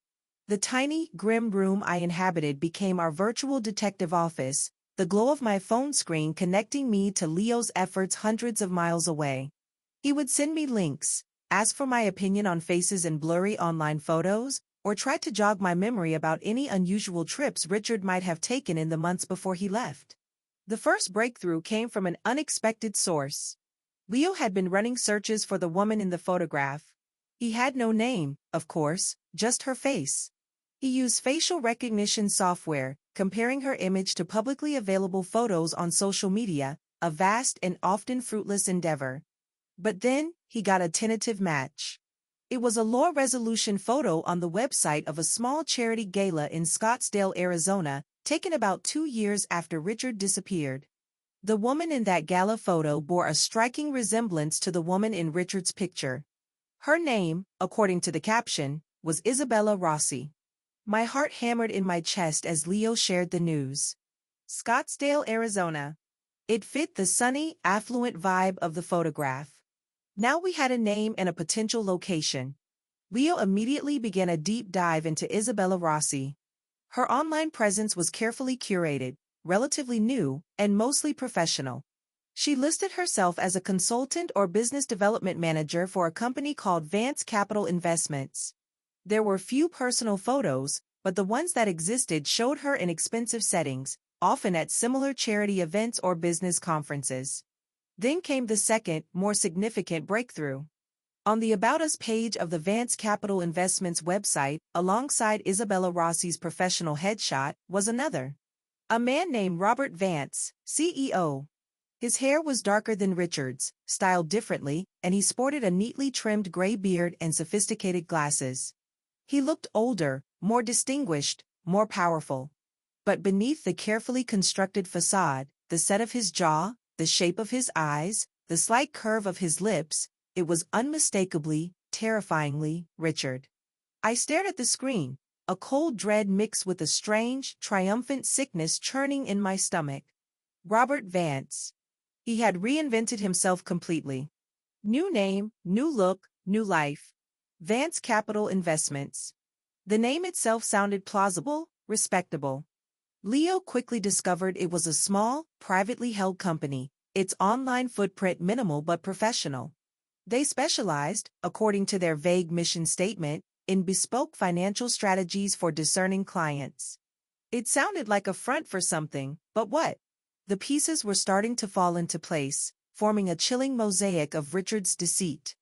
The tiny, grim room I inhabited became our virtual detective office, the glow of my phone screen connecting me to Leo's efforts hundreds of miles away. He would send me links, ask for my opinion on faces and blurry online photos, or try to jog my memory about any unusual trips Richard might have taken in the months before he left. The first breakthrough came from an unexpected source. Leo had been running searches for the woman in the photograph. He had no name, of course, just her face. He used facial recognition software, comparing her image to publicly available photos on social media, a vast and often fruitless endeavor. But then, he got a tentative match. It was a low-resolution photo on the website of a small charity gala in Scottsdale, Arizona, taken about 2 years after Richard disappeared. The woman in that gala photo bore a striking resemblance to the woman in Richard's picture. Her name, according to the caption, was Isabella Rossi. My heart hammered in my chest as Leo shared the news. Scottsdale, Arizona. It fit the sunny, affluent vibe of the photograph. Now we had a name and a potential location. Leo immediately began a deep dive into Isabella Rossi. Her online presence was carefully curated, relatively new, and mostly professional. She listed herself as a consultant or business development manager for a company called Vance Capital Investments. There were few personal photos, but the ones that existed showed her in expensive settings, often at similar charity events or business conferences. Then came the second, more significant breakthrough. On the About Us page of the Vance Capital Investments website, alongside Isabella Rossi's professional headshot, was another. A man named Robert Vance, CEO. His hair was darker than Richard's, styled differently, and he sported a neatly trimmed gray beard and sophisticated glasses. He looked older, more distinguished, more powerful. But beneath the carefully constructed facade, the set of his jaw, the shape of his eyes, the slight curve of his lips, it was unmistakably, terrifyingly, Richard. I stared at the screen, a cold dread mixed with a strange, triumphant sickness churning in my stomach. Robert Vance. He had reinvented himself completely. New name, new look, new life. Vance Capital Investments. The name itself sounded plausible, respectable. Leo quickly discovered it was a small, privately held company, its online footprint minimal but professional. They specialized, according to their vague mission statement, in bespoke financial strategies for discerning clients. It sounded like a front for something, but what? The pieces were starting to fall into place, forming a chilling mosaic of Richard's deceit.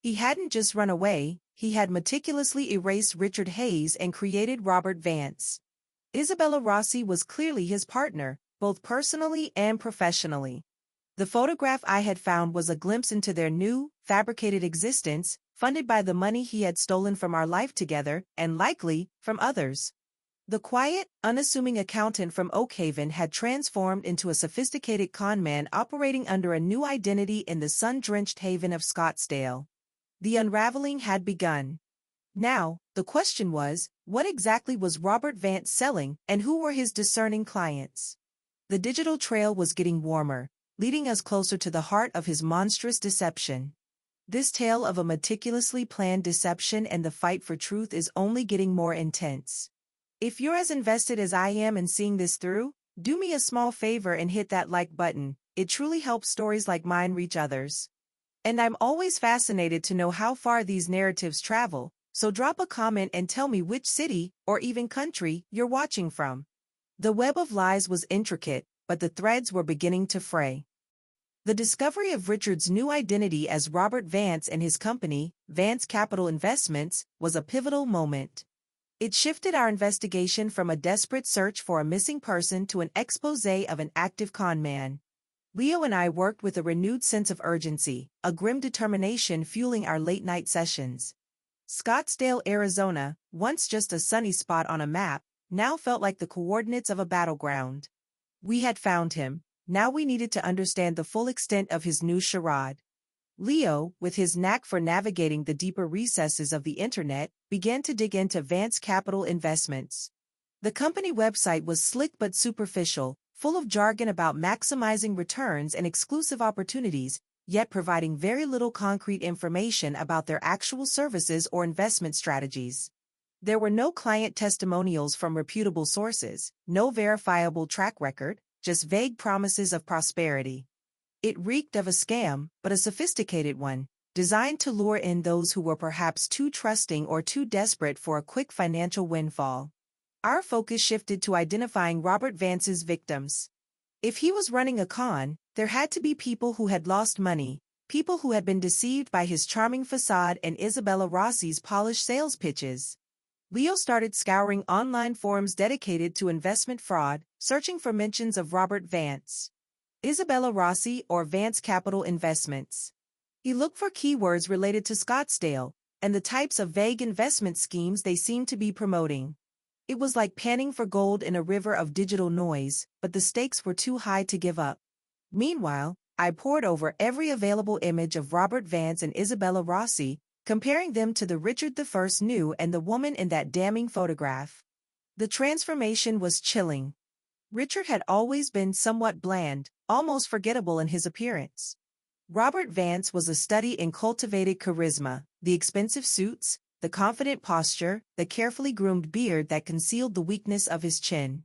He hadn't just run away, he had meticulously erased Richard Hayes and created Robert Vance. Isabella Rossi was clearly his partner, both personally and professionally. The photograph I had found was a glimpse into their new, fabricated existence, funded by the money he had stolen from our life together, and likely, from others. The quiet, unassuming accountant from Oakhaven had transformed into a sophisticated conman operating under a new identity in the sun-drenched haven of Scottsdale. The unraveling had begun. Now, the question was, what exactly was Robert Vance selling, and who were his discerning clients? The digital trail was getting warmer, leading us closer to the heart of his monstrous deception. This tale of a meticulously planned deception and the fight for truth is only getting more intense. If you're as invested as I am in seeing this through, do me a small favor and hit that like button. It truly helps stories like mine reach others. And I'm always fascinated to know how far these narratives travel, so drop a comment and tell me which city, or even country, you're watching from. The web of lies was intricate, but the threads were beginning to fray. The discovery of Richard's new identity as Robert Vance and his company, Vance Capital Investments, was a pivotal moment. It shifted our investigation from a desperate search for a missing person to an exposé of an active con man. Leo and I worked with a renewed sense of urgency, a grim determination fueling our late-night sessions. Scottsdale, Arizona, once just a sunny spot on a map, now felt like the coordinates of a battleground. We had found him, now we needed to understand the full extent of his new charade. Leo, with his knack for navigating the deeper recesses of the internet, began to dig into Vance Capital Investments. The company website was slick but superficial, full of jargon about maximizing returns and exclusive opportunities, yet providing very little concrete information about their actual services or investment strategies. There were no client testimonials from reputable sources, no verifiable track record, just vague promises of prosperity. It reeked of a scam, but a sophisticated one, designed to lure in those who were perhaps too trusting or too desperate for a quick financial windfall. Our focus shifted to identifying Robert Vance's victims. If he was running a con, there had to be people who had lost money, people who had been deceived by his charming facade and Isabella Rossi's polished sales pitches. Leo started scouring online forums dedicated to investment fraud, searching for mentions of Robert Vance, Isabella Rossi, or Vance Capital Investments. He looked for keywords related to Scottsdale and the types of vague investment schemes they seemed to be promoting. It was like panning for gold in a river of digital noise, but the stakes were too high to give up. Meanwhile, I pored over every available image of Robert Vance and Isabella Rossi, comparing them to the Richard I knew and the woman in that damning photograph. The transformation was chilling. Richard had always been somewhat bland, almost forgettable in his appearance. Robert Vance was a study in cultivated charisma, the expensive suits, the confident posture, the carefully groomed beard that concealed the weakness of his chin.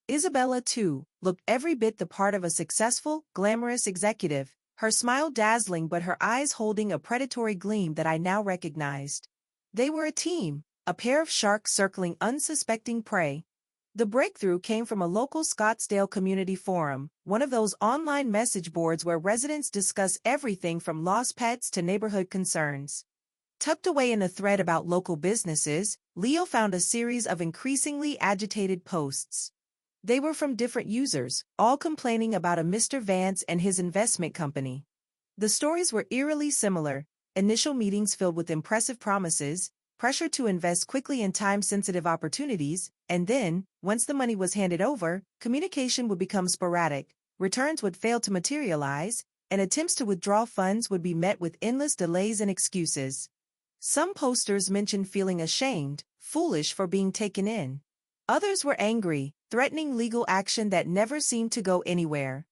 Isabella, too, looked every bit the part of a successful, glamorous executive, her smile dazzling but her eyes holding a predatory gleam that I now recognized. They were a team, a pair of sharks circling unsuspecting prey. The breakthrough came from a local Scottsdale community forum, one of those online message boards where residents discuss everything from lost pets to neighborhood concerns. Tucked away in a thread about local businesses, Leo found a series of increasingly agitated posts. They were from different users, all complaining about a Mr. Vance and his investment company. The stories were eerily similar: initial meetings filled with impressive promises, pressure to invest quickly in time-sensitive opportunities, and then, once the money was handed over, communication would become sporadic, returns would fail to materialize, and attempts to withdraw funds would be met with endless delays and excuses. Some posters mentioned feeling ashamed, foolish for being taken in. Others were angry, threatening legal action that never seemed to go anywhere.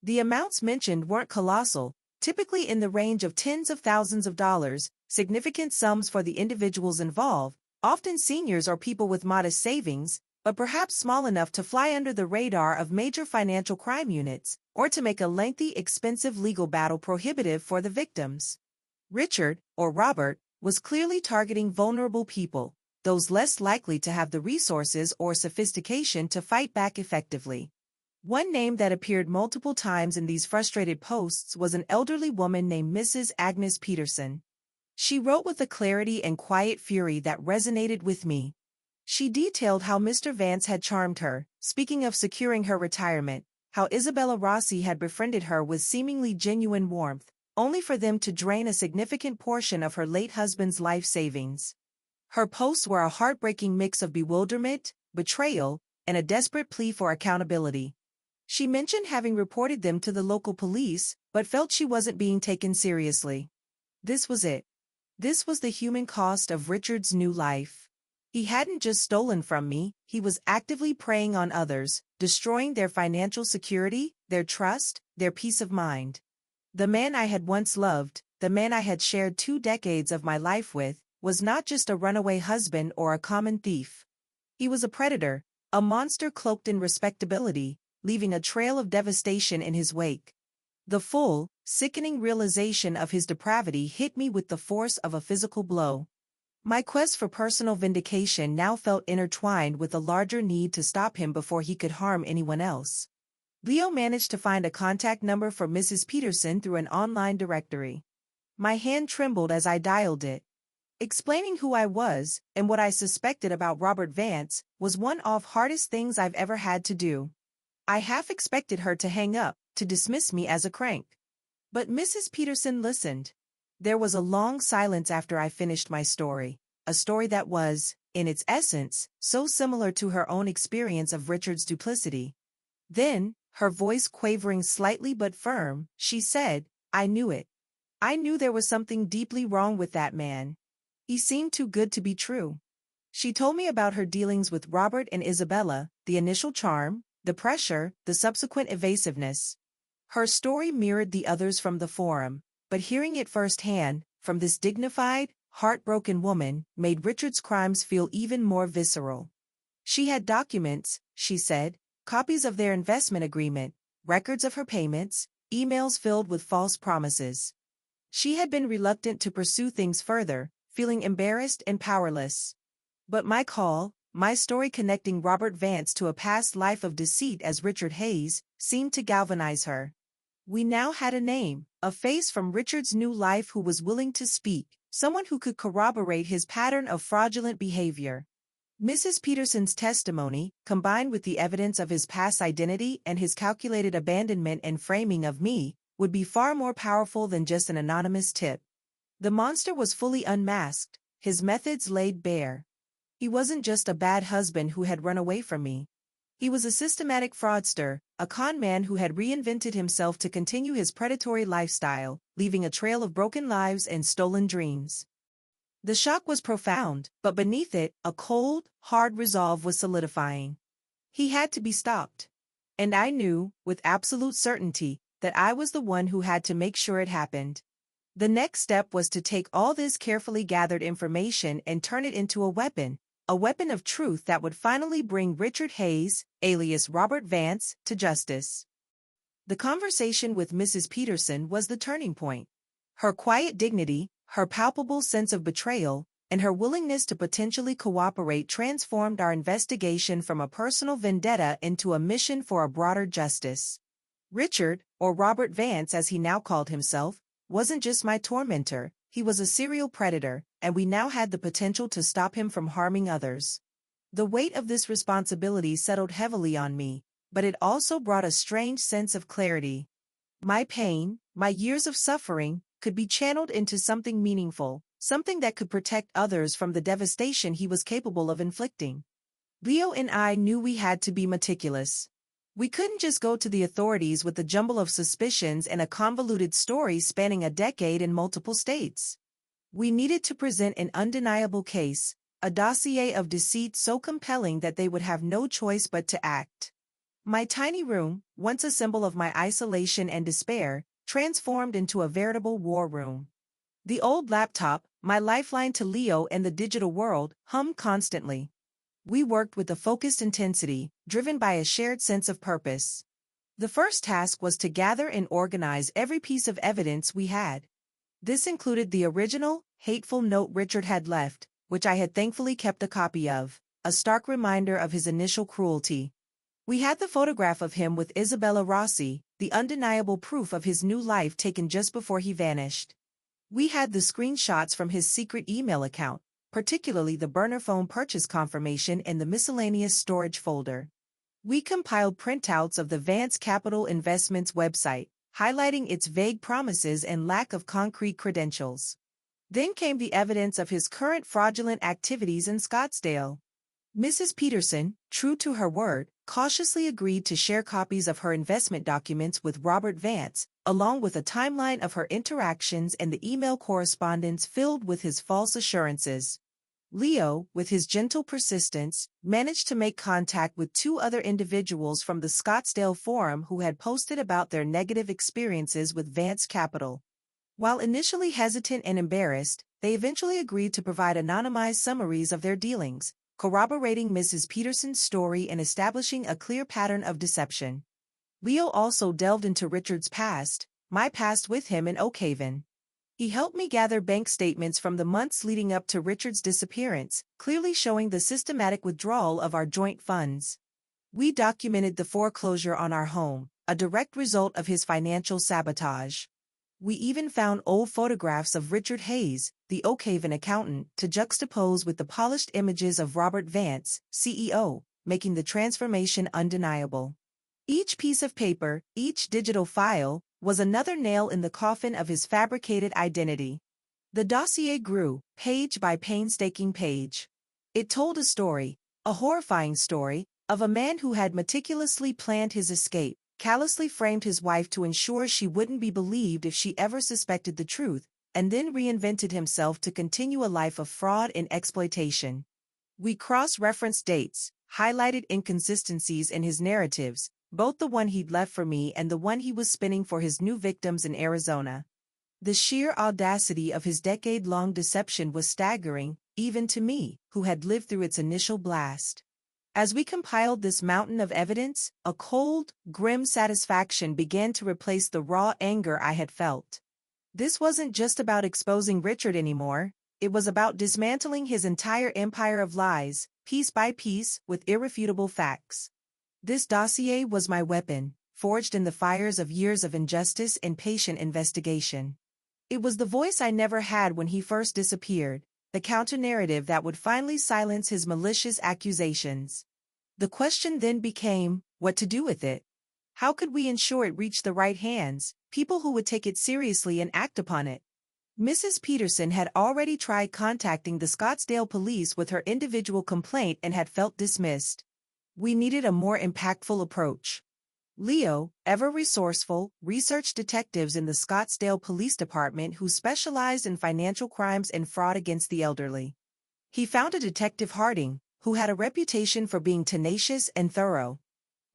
The amounts mentioned weren't colossal, typically in the range of tens of thousands of dollars, significant sums for the individuals involved, often seniors or people with modest savings, but perhaps small enough to fly under the radar of major financial crime units, or to make a lengthy, expensive legal battle prohibitive for the victims. Richard, or Robert, was clearly targeting vulnerable people, those less likely to have the resources or sophistication to fight back effectively. One name that appeared multiple times in these frustrated posts was an elderly woman named Mrs. Agnes Peterson. She wrote with a clarity and quiet fury that resonated with me. She detailed how Mr. Vance had charmed her, speaking of securing her retirement, how Isabella Rossi had befriended her with seemingly genuine warmth, only for them to drain a significant portion of her late husband's life savings. Her posts were a heartbreaking mix of bewilderment, betrayal, and a desperate plea for accountability. She mentioned having reported them to the local police, but felt she wasn't being taken seriously. This was it. This was the human cost of Richard's new life. He hadn't just stolen from me, he was actively preying on others, destroying their financial security, their trust, their peace of mind. The man I had once loved, the man I had shared 2 decades of my life with, was not just a runaway husband or a common thief. He was a predator, a monster cloaked in respectability, leaving a trail of devastation in his wake. The full, sickening realization of his depravity hit me with the force of a physical blow. My quest for personal vindication now felt intertwined with a larger need to stop him before he could harm anyone else. Leo managed to find a contact number for Mrs. Peterson through an online directory. My hand trembled as I dialed it. Explaining who I was and what I suspected about Robert Vance was one of the hardest things I've ever had to do. I half expected her to hang up, to dismiss me as a crank. But Mrs. Peterson listened. There was a long silence after I finished my story, a story that was, in its essence, so similar to her own experience of Richard's duplicity. Then, her voice quavering slightly but firm, she said, "I knew it. I knew there was something deeply wrong with that man. He seemed too good to be true." She told me about her dealings with Robert and Isabella, the initial charm, the pressure, the subsequent evasiveness. Her story mirrored the others from the forum, but hearing it firsthand, from this dignified, heartbroken woman, made Richard's crimes feel even more visceral. She had documents, she said, copies of their investment agreement, records of her payments, emails filled with false promises. She had been reluctant to pursue things further, feeling embarrassed and powerless. But my story connecting Robert Vance to a past life of deceit as Richard Hayes, seemed to galvanize her. We now had a name, a face from Richard's new life who was willing to speak, someone who could corroborate his pattern of fraudulent behavior. Mrs. Peterson's testimony, combined with the evidence of his past identity and his calculated abandonment and framing of me, would be far more powerful than just an anonymous tip. The monster was fully unmasked, his methods laid bare. He wasn't just a bad husband who had run away from me. He was a systematic fraudster, a con man who had reinvented himself to continue his predatory lifestyle, leaving a trail of broken lives and stolen dreams. The shock was profound, but beneath it, a cold, hard resolve was solidifying. He had to be stopped. And I knew, with absolute certainty, that I was the one who had to make sure it happened. The next step was to take all this carefully gathered information and turn it into a weapon of truth that would finally bring Richard Hayes, alias Robert Vance, to justice. The conversation with Mrs. Peterson was the turning point. Her quiet dignity, her palpable sense of betrayal, and her willingness to potentially cooperate transformed our investigation from a personal vendetta into a mission for a broader justice. Richard, or Robert Vance as he now called himself, wasn't just my tormentor, he was a serial predator, and we now had the potential to stop him from harming others. The weight of this responsibility settled heavily on me, but it also brought a strange sense of clarity. My pain, my years of suffering, could be channeled into something meaningful, something that could protect others from the devastation he was capable of inflicting. Leo and I knew we had to be meticulous. We couldn't just go to the authorities with a jumble of suspicions and a convoluted story spanning a decade in multiple states. We needed to present an undeniable case, a dossier of deceit so compelling that they would have no choice but to act. My tiny room, once a symbol of my isolation and despair, transformed into a veritable war room. The old laptop, my lifeline to Leo and the digital world, hummed constantly. We worked with a focused intensity, driven by a shared sense of purpose. The first task was to gather and organize every piece of evidence we had. This included the original, hateful note Richard had left, which I had thankfully kept a copy of, a stark reminder of his initial cruelty. We had the photograph of him with Isabella Rossi, the undeniable proof of his new life taken just before he vanished. We had the screenshots from his secret email account, particularly the burner phone purchase confirmation and the miscellaneous storage folder. We compiled printouts of the Vance Capital Investments website, highlighting its vague promises and lack of concrete credentials. Then came the evidence of his current fraudulent activities in Scottsdale. Mrs. Peterson, true to her word, cautiously agreed to share copies of her investment documents with Robert Vance, along with a timeline of her interactions and the email correspondence filled with his false assurances. Leo, with his gentle persistence, managed to make contact with two other individuals from the Scottsdale forum who had posted about their negative experiences with Vance Capital. While initially hesitant and embarrassed, they eventually agreed to provide anonymized summaries of their dealings, corroborating Mrs. Peterson's story and establishing a clear pattern of deception. Leo also delved into Richard's past, my past with him in Oakhaven. He helped me gather bank statements from the months leading up to Richard's disappearance, clearly showing the systematic withdrawal of our joint funds. We documented the foreclosure on our home, a direct result of his financial sabotage. We even found old photographs of Richard Hayes, the Oakhaven accountant, to juxtapose with the polished images of Robert Vance, CEO, making the transformation undeniable. Each piece of paper, each digital file, was another nail in the coffin of his fabricated identity. The dossier grew, page by painstaking page. It told a story, a horrifying story, of a man who had meticulously planned his escape, callously framed his wife to ensure she wouldn't be believed if she ever suspected the truth, and then reinvented himself to continue a life of fraud and exploitation. We cross-referenced dates, highlighted inconsistencies in his narratives, both the one he'd left for me and the one he was spinning for his new victims in Arizona. The sheer audacity of his decade-long deception was staggering, even to me, who had lived through its initial blast. As we compiled this mountain of evidence, a cold, grim satisfaction began to replace the raw anger I had felt. This wasn't just about exposing Richard anymore, it was about dismantling his entire empire of lies, piece by piece, with irrefutable facts. This dossier was my weapon, forged in the fires of years of injustice and patient investigation. It was the voice I never had when he first disappeared, the counter-narrative that would finally silence his malicious accusations. The question then became, what to do with it? How could we ensure it reached the right hands, people who would take it seriously and act upon it? Mrs. Peterson had already tried contacting the Scottsdale police with her individual complaint and had felt dismissed. We needed a more impactful approach. Leo, ever resourceful, researched detectives in the Scottsdale Police Department who specialized in financial crimes and fraud against the elderly. He found a Detective Harding, who had a reputation for being tenacious and thorough.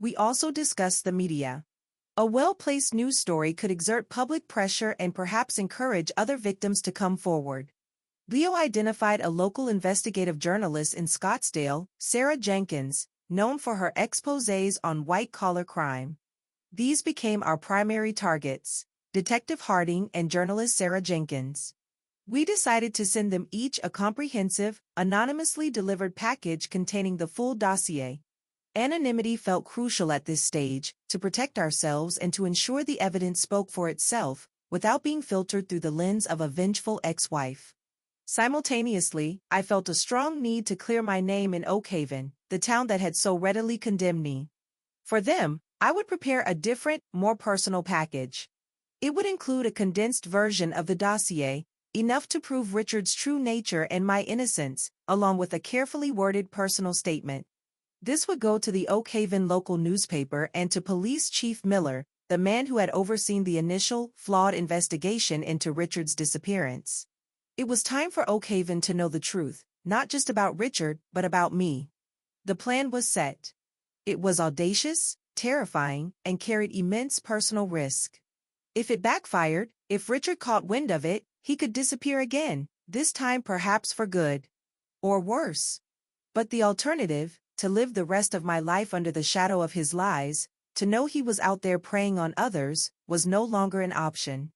We also discussed the media. A well-placed news story could exert public pressure and perhaps encourage other victims to come forward. Leo identified a local investigative journalist in Scottsdale, Sarah Jenkins, known for her exposés on white-collar crime. These became our primary targets, Detective Harding and journalist Sarah Jenkins. We decided to send them each a comprehensive, anonymously delivered package containing the full dossier. Anonymity felt crucial at this stage, to protect ourselves and to ensure the evidence spoke for itself, without being filtered through the lens of a vengeful ex-wife. Simultaneously, I felt a strong need to clear my name in Oakhaven, the town that had so readily condemned me. For them, I would prepare a different, more personal package. It would include a condensed version of the dossier, enough to prove Richard's true nature and my innocence, along with a carefully worded personal statement. This would go to the Oakhaven local newspaper and to Police Chief Miller, the man who had overseen the initial, flawed investigation into Richard's disappearance. It was time for Oakhaven to know the truth, not just about Richard, but about me. The plan was set. It was audacious, terrifying, and carried immense personal risk. If it backfired, if Richard caught wind of it, he could disappear again, this time perhaps for good. Or worse. But the alternative, to live the rest of my life under the shadow of his lies, to know he was out there preying on others, was no longer an option.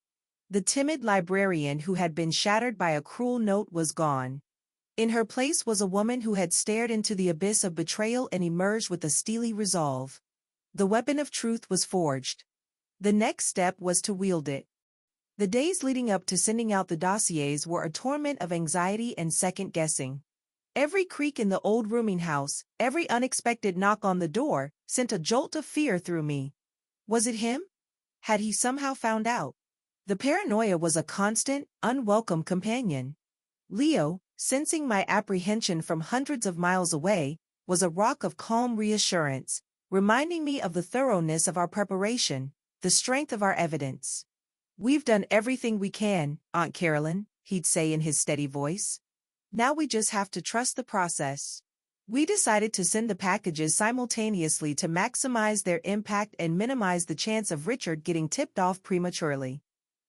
The timid librarian who had been shattered by a cruel note was gone. In her place was a woman who had stared into the abyss of betrayal and emerged with a steely resolve. The weapon of truth was forged. The next step was to wield it. The days leading up to sending out the dossiers were a torment of anxiety and second-guessing. Every creak in the old rooming house, every unexpected knock on the door, sent a jolt of fear through me. Was it him? Had he somehow found out? The paranoia was a constant, unwelcome companion. Leo, sensing my apprehension from hundreds of miles away, was a rock of calm reassurance, reminding me of the thoroughness of our preparation, the strength of our evidence. "We've done everything we can, Aunt Carolyn," he'd say in his steady voice. "Now we just have to trust the process." We decided to send the packages simultaneously to maximize their impact and minimize the chance of Richard getting tipped off prematurely.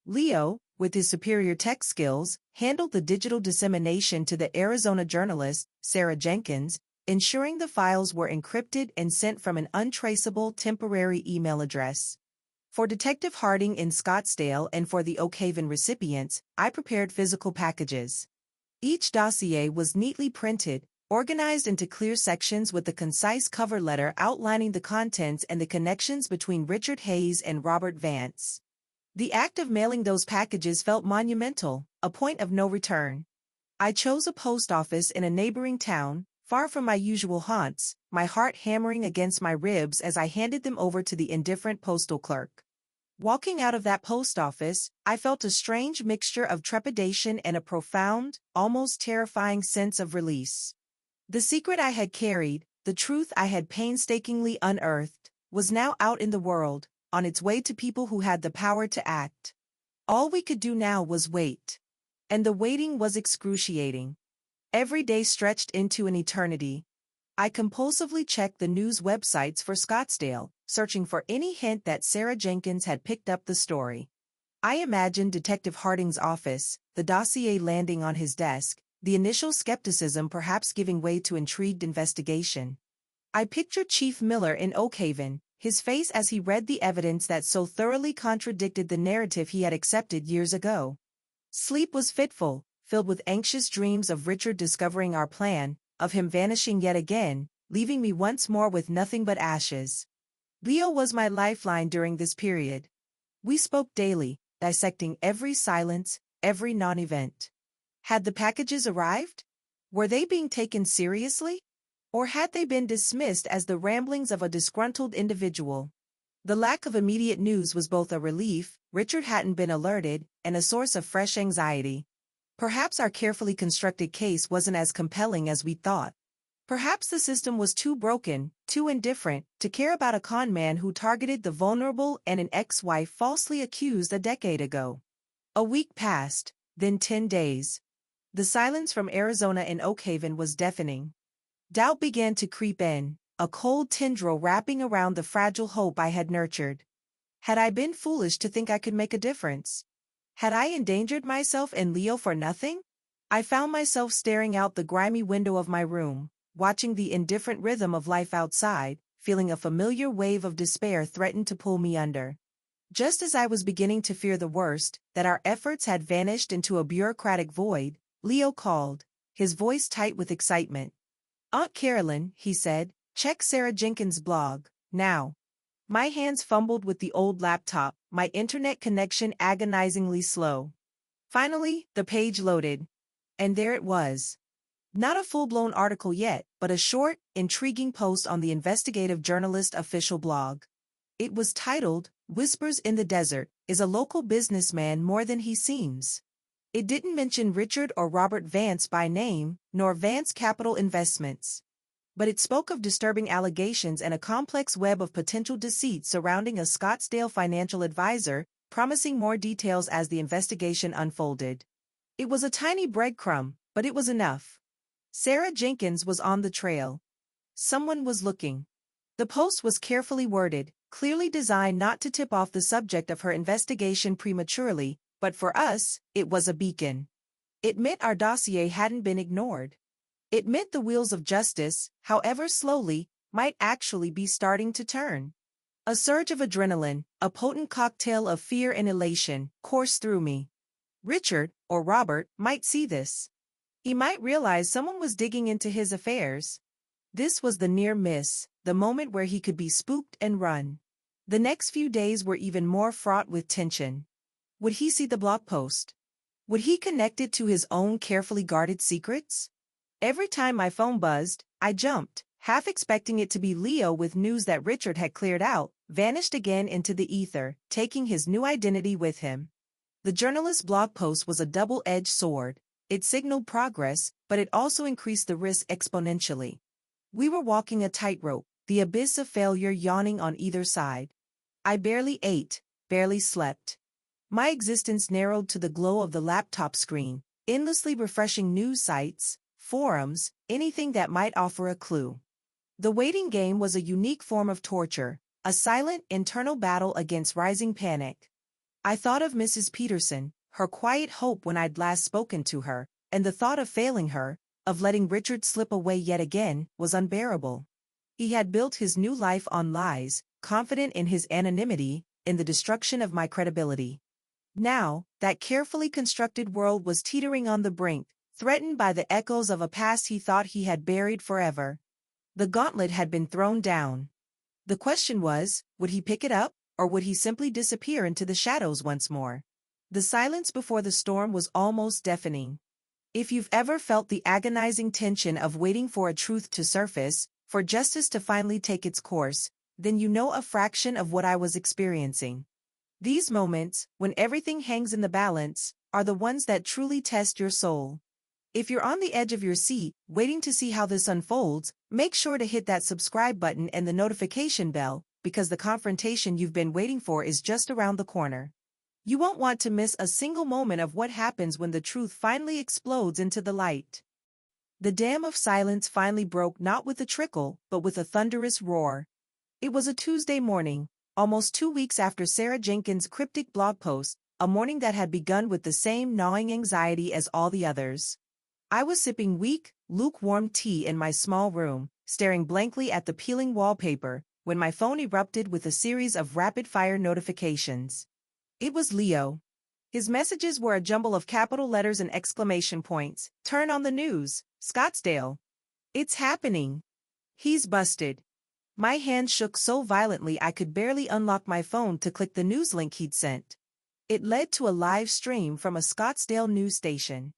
Leo, with his superior tech skills, handled the digital dissemination to the Arizona journalist, Sarah Jenkins, ensuring the files were encrypted and sent from an untraceable temporary email address. For Detective Harding in Scottsdale and for the Oakhaven recipients, I prepared physical packages. Each dossier was neatly printed, organized into clear sections with a concise cover letter outlining the contents and the connections between Richard Hayes and Robert Vance. The act of mailing those packages felt monumental, a point of no return. I chose a post office in a neighboring town, far from my usual haunts, my heart hammering against my ribs as I handed them over to the indifferent postal clerk. Walking out of that post office, I felt a strange mixture of trepidation and a profound, almost terrifying sense of release. The secret I had carried, the truth I had painstakingly unearthed, was now out in the world, on its way to people who had the power to act. All we could do now was wait. And the waiting was excruciating. Every day stretched into an eternity. I compulsively checked the news websites for Scottsdale, searching for any hint that Sarah Jenkins had picked up the story. I imagined Detective Harding's office, the dossier landing on his desk, the initial skepticism perhaps giving way to intrigued investigation. I pictured Chief Miller in Oakhaven, his face as he read the evidence that so thoroughly contradicted the narrative he had accepted years ago. Sleep was fitful, filled with anxious dreams of Richard discovering our plan, of him vanishing yet again, leaving me once more with nothing but ashes. Leo was my lifeline during this period. We spoke daily, dissecting every silence, every non-event. Had the packages arrived? Were they being taken seriously? Or had they been dismissed as the ramblings of a disgruntled individual? The lack of immediate news was both a relief, Richard hadn't been alerted, and a source of fresh anxiety. Perhaps our carefully constructed case wasn't as compelling as we thought. Perhaps the system was too broken, too indifferent, to care about a con man who targeted the vulnerable and an ex-wife falsely accused a decade ago. A week passed, then 10 days. The silence from Arizona and Oakhaven was deafening. Doubt began to creep in, a cold tendril wrapping around the fragile hope I had nurtured. Had I been foolish to think I could make a difference? Had I endangered myself and Leo for nothing? I found myself staring out the grimy window of my room, watching the indifferent rhythm of life outside, feeling a familiar wave of despair threaten to pull me under. Just as I was beginning to fear the worst, that our efforts had vanished into a bureaucratic void, Leo called, his voice tight with excitement. "Aunt Carolyn," he said, "check Sarah Jenkins' blog, now." My hands fumbled with the old laptop, my internet connection agonizingly slow. Finally, the page loaded. And there it was. Not a full-blown article yet, but a short, intriguing post on the investigative journalist official blog. It was titled, "Whispers in the Desert, Is a Local Businessman More Than He Seems?" It didn't mention Richard or Robert Vance by name, nor Vance Capital Investments. But it spoke of disturbing allegations and a complex web of potential deceit surrounding a Scottsdale financial advisor, promising more details as the investigation unfolded. It was a tiny breadcrumb, but it was enough. Sarah Jenkins was on the trail. Someone was looking. The post was carefully worded, clearly designed not to tip off the subject of her investigation prematurely, but for us, it was a beacon. It meant our dossier hadn't been ignored. It meant the wheels of justice, however slowly, might actually be starting to turn. A surge of adrenaline, a potent cocktail of fear and elation, coursed through me. Richard, or Robert, might see this. He might realize someone was digging into his affairs. This was the near miss, the moment where he could be spooked and run. The next few days were even more fraught with tension. Would he see the blog post? Would he connect it to his own carefully guarded secrets? Every time my phone buzzed, I jumped, half expecting it to be Leo with news that Richard had cleared out, vanished again into the ether, taking his new identity with him. The journalist's blog post was a double-edged sword. It signaled progress, but it also increased the risk exponentially. We were walking a tightrope, the abyss of failure yawning on either side. I barely ate, barely slept. My existence narrowed to the glow of the laptop screen, endlessly refreshing news sites, forums, anything that might offer a clue. The waiting game was a unique form of torture, a silent internal battle against rising panic. I thought of Mrs. Peterson, her quiet hope when I'd last spoken to her, and the thought of failing her, of letting Richard slip away yet again, was unbearable. He had built his new life on lies, confident in his anonymity, in the destruction of my credibility. Now, that carefully constructed world was teetering on the brink, threatened by the echoes of a past he thought he had buried forever. The gauntlet had been thrown down. The question was, would he pick it up, or would he simply disappear into the shadows once more? The silence before the storm was almost deafening. If you've ever felt the agonizing tension of waiting for a truth to surface, for justice to finally take its course, then you know a fraction of what I was experiencing. These moments, when everything hangs in the balance, are the ones that truly test your soul. If you're on the edge of your seat, waiting to see how this unfolds, make sure to hit that subscribe button and the notification bell, because the confrontation you've been waiting for is just around the corner. You won't want to miss a single moment of what happens when the truth finally explodes into the light. The dam of silence finally broke, not with a trickle, but with a thunderous roar. It was a Tuesday morning, almost 2 weeks after Sarah Jenkins' cryptic blog post, a morning that had begun with the same gnawing anxiety as all the others. I was sipping weak, lukewarm tea in my small room, staring blankly at the peeling wallpaper, when my phone erupted with a series of rapid-fire notifications. It was Leo. His messages were a jumble of capital letters and exclamation points. Turn on the news, Scottsdale. It's happening. He's busted. My hand shook so violently I could barely unlock my phone to click the news link he'd sent. It led to a live stream from a Scottsdale news station.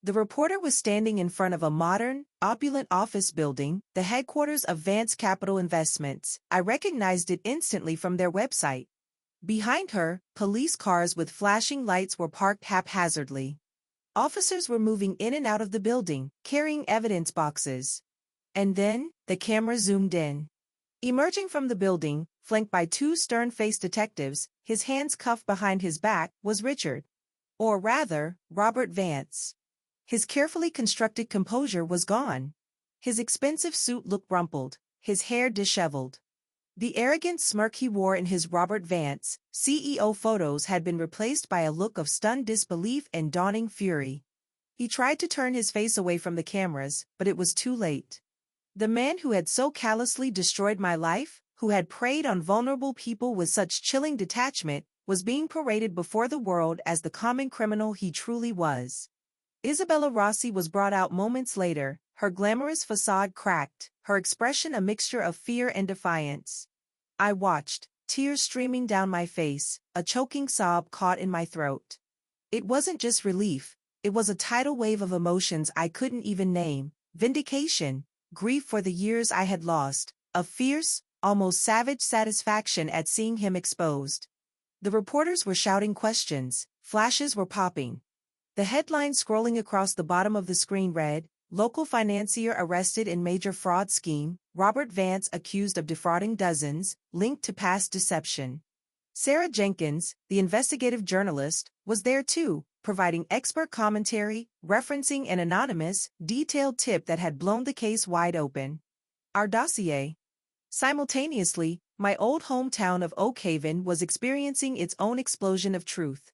The reporter was standing in front of a modern, opulent office building, the headquarters of Vance Capital Investments. I recognized it instantly from their website. Behind her, police cars with flashing lights were parked haphazardly. Officers were moving in and out of the building, carrying evidence boxes. And then, the camera zoomed in. Emerging from the building, flanked by 2 stern-faced detectives, his hands cuffed behind his back, was Richard. Or rather, Robert Vance. His carefully constructed composure was gone. His expensive suit looked rumpled, his hair disheveled. The arrogant smirk he wore in his Robert Vance, CEO photos had been replaced by a look of stunned disbelief and dawning fury. He tried to turn his face away from the cameras, but it was too late. The man who had so callously destroyed my life, who had preyed on vulnerable people with such chilling detachment, was being paraded before the world as the common criminal he truly was. Isabella Rossi was brought out moments later, her glamorous facade cracked, her expression a mixture of fear and defiance. I watched, tears streaming down my face, a choking sob caught in my throat. It wasn't just relief, it was a tidal wave of emotions I couldn't even name: vindication, grief for the years I had lost, a fierce, almost savage satisfaction at seeing him exposed. The reporters were shouting questions, flashes were popping. The headline scrolling across the bottom of the screen read, "Local financier arrested in major fraud scheme, Robert Vance accused of defrauding dozens, linked to past deception." Sarah Jenkins, the investigative journalist, was there too, providing expert commentary, referencing an anonymous, detailed tip that had blown the case wide open. Our dossier. Simultaneously, my old hometown of Oak Haven was experiencing its own explosion of truth.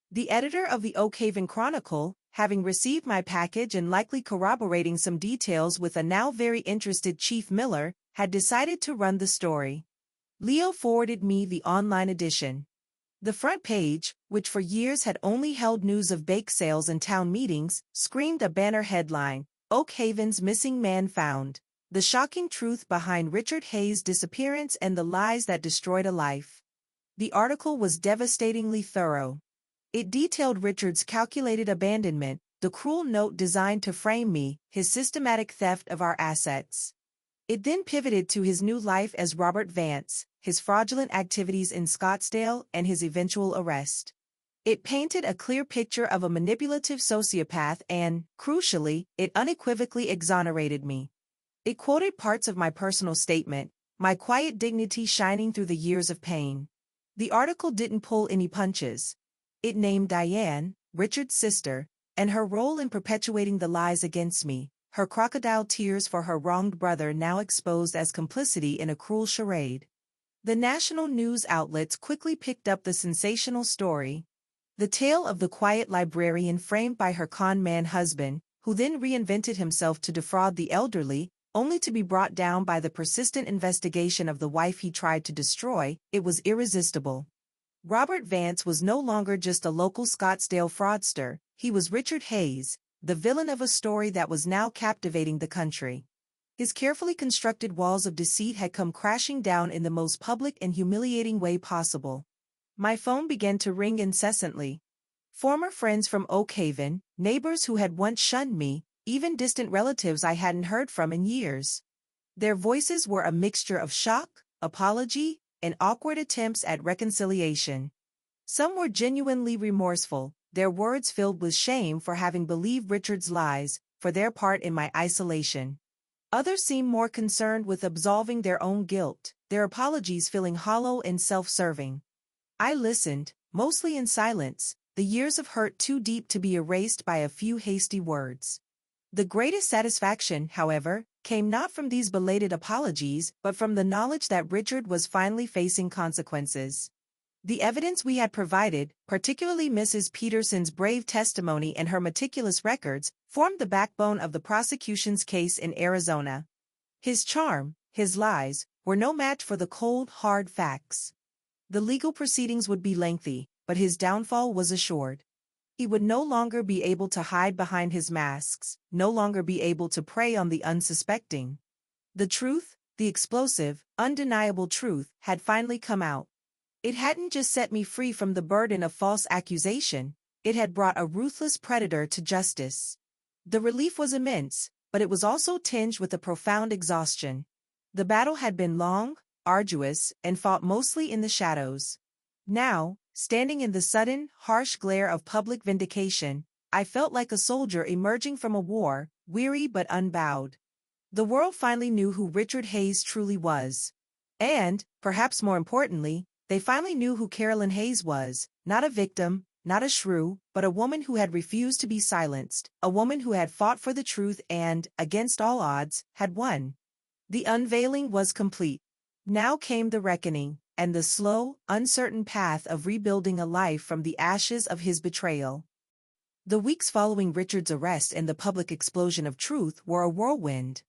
The editor of the Oak Haven Chronicle, having received my package and likely corroborating some details with a now very interested Chief Miller, had decided to run the story. Leo forwarded me the online edition. The front page, which for years had only held news of bake sales and town meetings, screamed a banner headline: Oak Haven's missing man found. The shocking truth behind Richard Hayes' disappearance and the lies that destroyed a life. The article was devastatingly thorough. It detailed Richard's calculated abandonment, the cruel note designed to frame me, his systematic theft of our assets. It then pivoted to his new life as Robert Vance, his fraudulent activities in Scottsdale, and his eventual arrest. It painted a clear picture of a manipulative sociopath and, crucially, it unequivocally exonerated me. It quoted parts of my personal statement, my quiet dignity shining through the years of pain. The article didn't pull any punches. It named Diane, Richard's sister, and her role in perpetuating the lies against me, her crocodile tears for her wronged brother now exposed as complicity in a cruel charade. The national news outlets quickly picked up the sensational story. The tale of the quiet librarian framed by her con-man husband, who then reinvented himself to defraud the elderly, only to be brought down by the persistent investigation of the wife he tried to destroy. It was irresistible. Robert Vance was no longer just a local Scottsdale fraudster, he was Richard Hayes, the villain of a story that was now captivating the country. His carefully constructed walls of deceit had come crashing down in the most public and humiliating way possible. My phone began to ring incessantly. Former friends from Oak Haven, neighbors who had once shunned me, even distant relatives I hadn't heard from in years. Their voices were a mixture of shock, apology, and awkward attempts at reconciliation. Some were genuinely remorseful, their words filled with shame for having believed Richard's lies, for their part in my isolation. Others seemed more concerned with absolving their own guilt, their apologies feeling hollow and self-serving. I listened, mostly in silence, the years of hurt too deep to be erased by a few hasty words. The greatest satisfaction, however, came not from these belated apologies but from the knowledge that Richard was finally facing consequences. The evidence we had provided, particularly Mrs. Peterson's brave testimony and her meticulous records, formed the backbone of the prosecution's case in Arizona. His charm, his lies, were no match for the cold, hard facts. The legal proceedings would be lengthy, but his downfall was assured. He would no longer be able to hide behind his masks, no longer be able to prey on the unsuspecting. The truth, the explosive, undeniable truth, had finally come out. It hadn't just set me free from the burden of false accusation, it had brought a ruthless predator to justice. The relief was immense, but it was also tinged with a profound exhaustion. The battle had been long, arduous, and fought mostly in the shadows. Now, standing in the sudden, harsh glare of public vindication, I felt like a soldier emerging from a war, weary but unbowed. The world finally knew who Richard Hayes truly was. And, perhaps more importantly, they finally knew who Carolyn Hayes was, not a victim, not a shrew, but a woman who had refused to be silenced, a woman who had fought for the truth and, against all odds, had won. The unveiling was complete. Now came the reckoning, and the slow, uncertain path of rebuilding a life from the ashes of his betrayal. The weeks following Richard's arrest and the public explosion of truth were a whirlwind.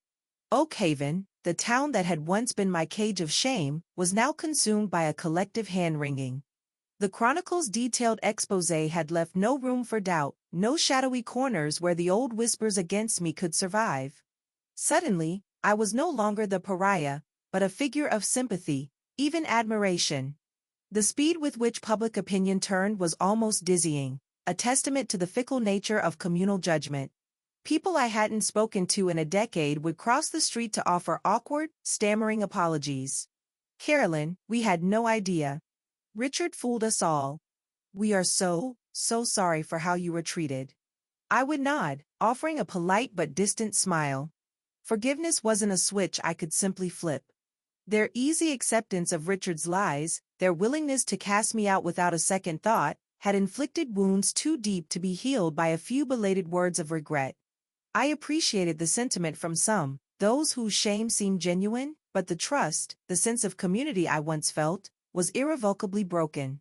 Oak Haven, the town that had once been my cage of shame, was now consumed by a collective hand-wringing. The Chronicle's detailed exposé had left no room for doubt, no shadowy corners where the old whispers against me could survive. Suddenly, I was no longer the pariah, but a figure of sympathy, even admiration. The speed with which public opinion turned was almost dizzying, a testament to the fickle nature of communal judgment. People I hadn't spoken to in a decade would cross the street to offer awkward, stammering apologies. Carolyn, we had no idea. Richard fooled us all. We are so sorry for how you were treated. I would nod, offering a polite but distant smile. Forgiveness wasn't a switch I could simply flip. Their easy acceptance of Richard's lies, their willingness to cast me out without a second thought, had inflicted wounds too deep to be healed by a few belated words of regret. I appreciated the sentiment from some, those whose shame seemed genuine, but the trust, the sense of community I once felt, was irrevocably broken.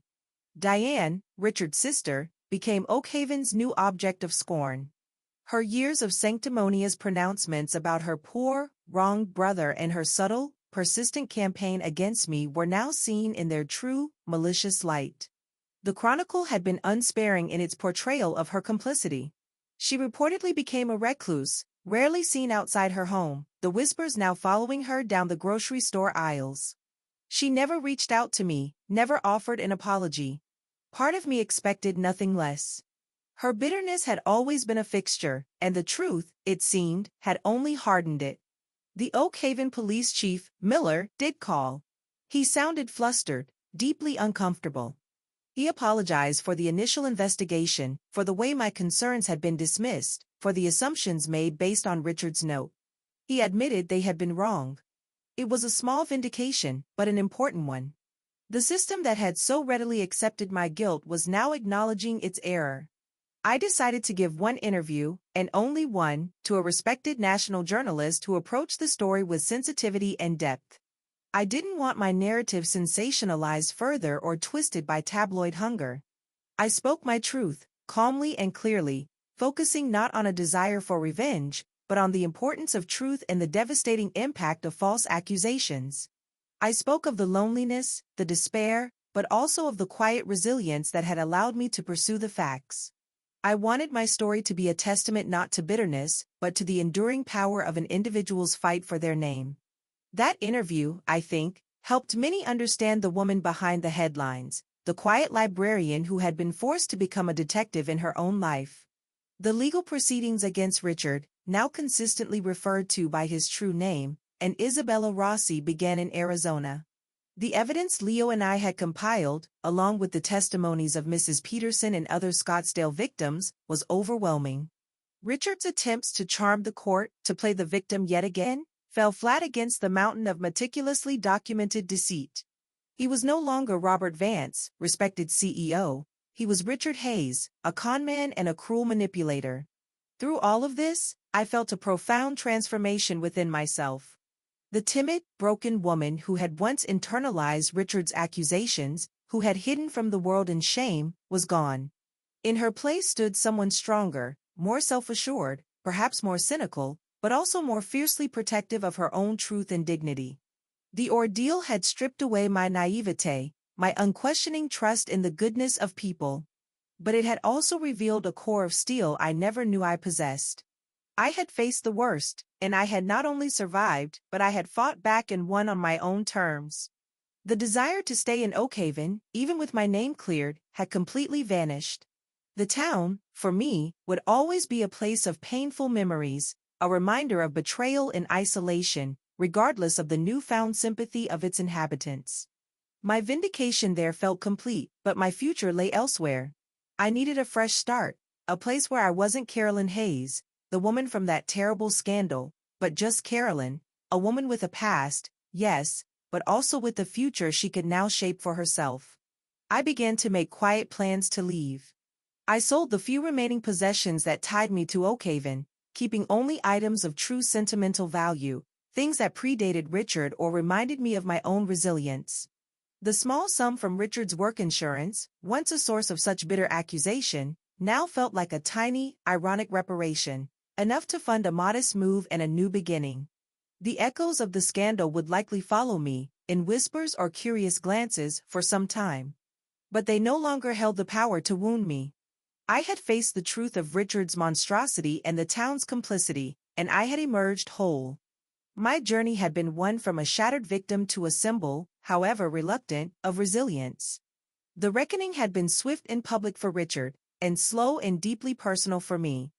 Diane, Richard's sister, became Oak Haven's new object of scorn. Her years of sanctimonious pronouncements about her poor, wronged brother and her subtle, persistent campaign against me were now seen in their true, malicious light. The Chronicle had been unsparing in its portrayal of her complicity. She reportedly became a recluse, rarely seen outside her home, the whispers now following her down the grocery store aisles. She never reached out to me, never offered an apology. Part of me expected nothing less. Her bitterness had always been a fixture, and the truth, it seemed, had only hardened it. The Oak Haven police chief, Miller, did call. He sounded flustered, deeply uncomfortable. He apologized for the initial investigation, for the way my concerns had been dismissed, for the assumptions made based on Richard's note. He admitted they had been wrong. It was a small vindication, but an important one. The system that had so readily accepted my guilt was now acknowledging its error. I decided to give one interview, and only one, to a respected national journalist who approached the story with sensitivity and depth. I didn't want my narrative sensationalized further or twisted by tabloid hunger. I spoke my truth, calmly and clearly, focusing not on a desire for revenge, but on the importance of truth and the devastating impact of false accusations. I spoke of the loneliness, the despair, but also of the quiet resilience that had allowed me to pursue the facts. I wanted my story to be a testament not to bitterness, but to the enduring power of an individual's fight for their name. That interview, I think, helped many understand the woman behind the headlines, the quiet librarian who had been forced to become a detective in her own life. The legal proceedings against Richard, now consistently referred to by his true name, and Isabella Rossi began in Arizona. The evidence Leo and I had compiled, along with the testimonies of Mrs. Peterson and other Scottsdale victims, was overwhelming. Richard's attempts to charm the court, to play the victim yet again, fell flat against the mountain of meticulously documented deceit. He was no longer Robert Vance, respected CEO. He was Richard Hayes, a conman and a cruel manipulator. Through all of this, I felt a profound transformation within myself. The timid, broken woman who had once internalized Richard's accusations, who had hidden from the world in shame, was gone. In her place stood someone stronger, more self-assured, perhaps more cynical, but also more fiercely protective of her own truth and dignity. The ordeal had stripped away my naivete, my unquestioning trust in the goodness of people. But it had also revealed a core of steel I never knew I possessed. I had faced the worst, and I had not only survived, but I had fought back and won on my own terms. The desire to stay in Oakhaven, even with my name cleared, had completely vanished. The town, for me, would always be a place of painful memories, a reminder of betrayal and isolation, regardless of the newfound sympathy of its inhabitants. My vindication there felt complete, but my future lay elsewhere. I needed a fresh start, a place where I wasn't Carolyn Hayes, the woman from that terrible scandal, but just Carolyn, a woman with a past, yes, but also with the future she could now shape for herself. I began to make quiet plans to leave. I sold the few remaining possessions that tied me to Oakhaven, keeping only items of true sentimental value, things that predated Richard or reminded me of my own resilience. The small sum from Richard's work insurance, once a source of such bitter accusation, now felt like a tiny, ironic reparation, enough to fund a modest move and a new beginning. The echoes of the scandal would likely follow me, in whispers or curious glances, for some time. But they no longer held the power to wound me. I had faced the truth of Richard's monstrosity and the town's complicity, and I had emerged whole. My journey had been one from a shattered victim to a symbol, however reluctant, of resilience. The reckoning had been swift and public for Richard, and slow and deeply personal for me.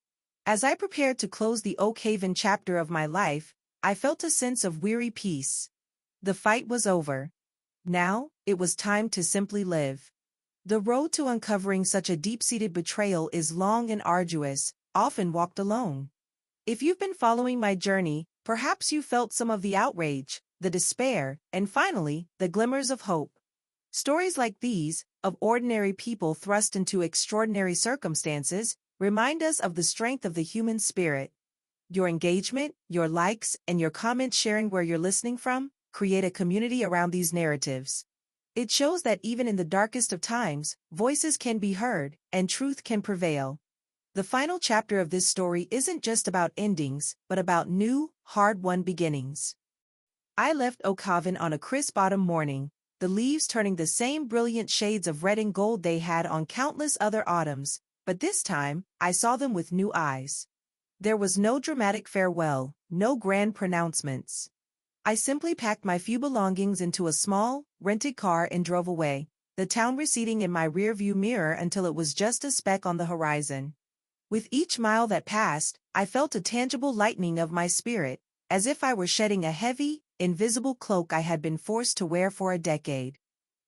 As I prepared to close the Oakhaven chapter of my life, I felt a sense of weary peace. The fight was over. Now, it was time to simply live. The road to uncovering such a deep-seated betrayal is long and arduous, often walked alone. If you've been following my journey, perhaps you felt some of the outrage, the despair, and finally, the glimmers of hope. Stories like these, of ordinary people thrust into extraordinary circumstances, remind us of the strength of the human spirit. Your engagement, your likes, and your comments sharing where you're listening from, create a community around these narratives. It shows that even in the darkest of times, voices can be heard, and truth can prevail. The final chapter of this story isn't just about endings, but about new, hard-won beginnings. I left Oakhaven on a crisp autumn morning, the leaves turning the same brilliant shades of red and gold they had on countless other autumns, but this time, I saw them with new eyes. There was no dramatic farewell, no grand pronouncements. I simply packed my few belongings into a small, rented car and drove away, the town receding in my rearview mirror until it was just a speck on the horizon. With each mile that passed, I felt a tangible lightening of my spirit, as if I were shedding a heavy, invisible cloak I had been forced to wear for a decade.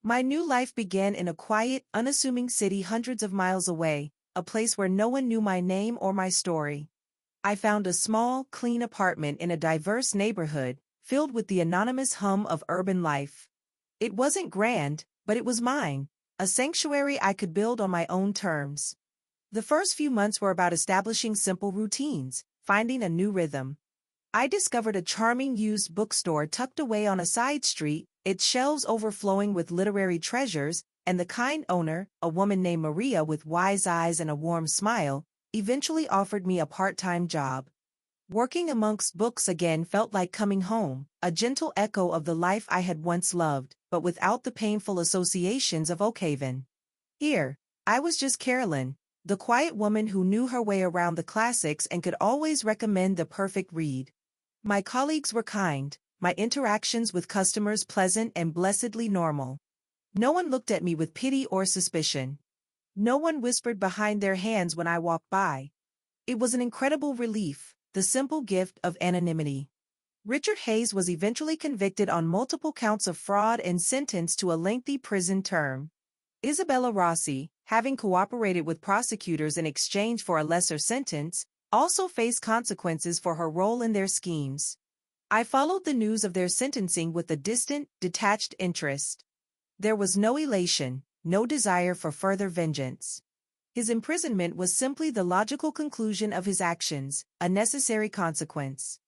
My new life began in a quiet, unassuming city hundreds of miles away, a place where no one knew my name or my story. I found a small, clean apartment in a diverse neighborhood, filled with the anonymous hum of urban life. It wasn't grand, but it was mine, a sanctuary I could build on my own terms. The first few months were about establishing simple routines, finding a new rhythm. I discovered a charming used bookstore tucked away on a side street, its shelves overflowing with literary treasures, and the kind owner, a woman named Maria with wise eyes and a warm smile, eventually offered me a part-time job. Working amongst books again felt like coming home, a gentle echo of the life I had once loved, but without the painful associations of Oakhaven. Here, I was just Carolyn, the quiet woman who knew her way around the classics and could always recommend the perfect read. My colleagues were kind, my interactions with customers pleasant and blessedly normal. No one looked at me with pity or suspicion. No one whispered behind their hands when I walked by. It was an incredible relief, the simple gift of anonymity. Richard Hayes was eventually convicted on multiple counts of fraud and sentenced to a lengthy prison term. Isabella Rossi, having cooperated with prosecutors in exchange for a lesser sentence, also faced consequences for her role in their schemes. I followed the news of their sentencing with a distant, detached interest. There was no elation, no desire for further vengeance. His imprisonment was simply the logical conclusion of his actions, a necessary consequence.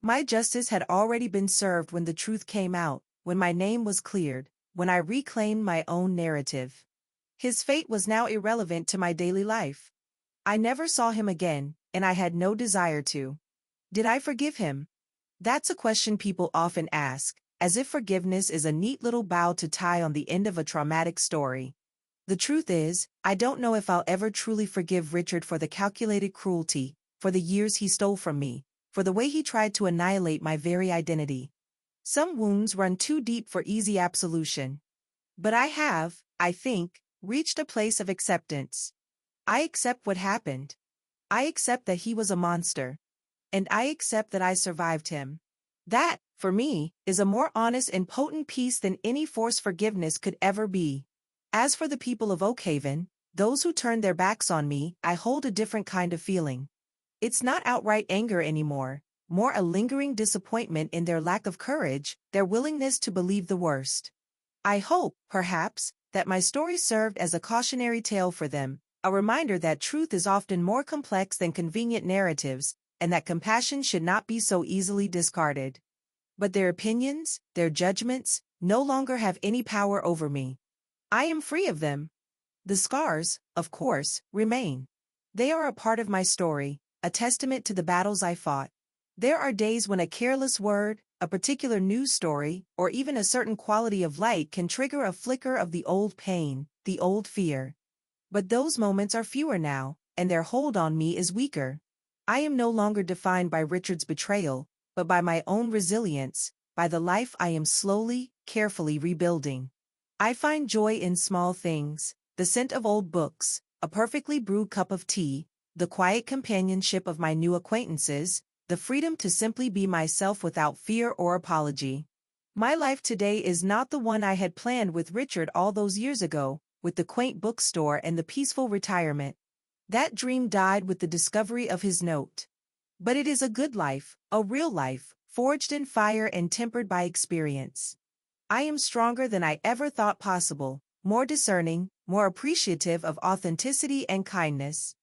My justice had already been served when the truth came out, when my name was cleared, when I reclaimed my own narrative. His fate was now irrelevant to my daily life. I never saw him again, and I had no desire to. Did I forgive him? That's a question people often ask, as if forgiveness is a neat little bow to tie on the end of a traumatic story. The truth is, I don't know if I'll ever truly forgive Richard for the calculated cruelty, for the years he stole from me, for the way he tried to annihilate my very identity. Some wounds run too deep for easy absolution. But I have, I think, reached a place of acceptance. I accept what happened. I accept that he was a monster. And I accept that I survived him. That, for me, is a more honest and potent peace than any forced forgiveness could ever be. As for the people of Oakhaven, those who turned their backs on me, I hold a different kind of feeling. It's not outright anger anymore, more a lingering disappointment in their lack of courage, their willingness to believe the worst. I hope, perhaps, that my story served as a cautionary tale for them, a reminder that truth is often more complex than convenient narratives, and that compassion should not be so easily discarded. But their opinions, their judgments, no longer have any power over me. I am free of them. The scars, of course, remain. They are a part of my story, a testament to the battles I fought. There are days when a careless word, a particular news story, or even a certain quality of light can trigger a flicker of the old pain, the old fear. But those moments are fewer now, and their hold on me is weaker. I am no longer defined by Richard's betrayal, but by my own resilience, by the life I am slowly, carefully rebuilding. I find joy in small things, the scent of old books, a perfectly brewed cup of tea, the quiet companionship of my new acquaintances, the freedom to simply be myself without fear or apology. My life today is not the one I had planned with Richard all those years ago, with the quaint bookstore and the peaceful retirement. That dream died with the discovery of his note. But it is a good life, a real life, forged in fire and tempered by experience. I am stronger than I ever thought possible, more discerning, more appreciative of authenticity and kindness.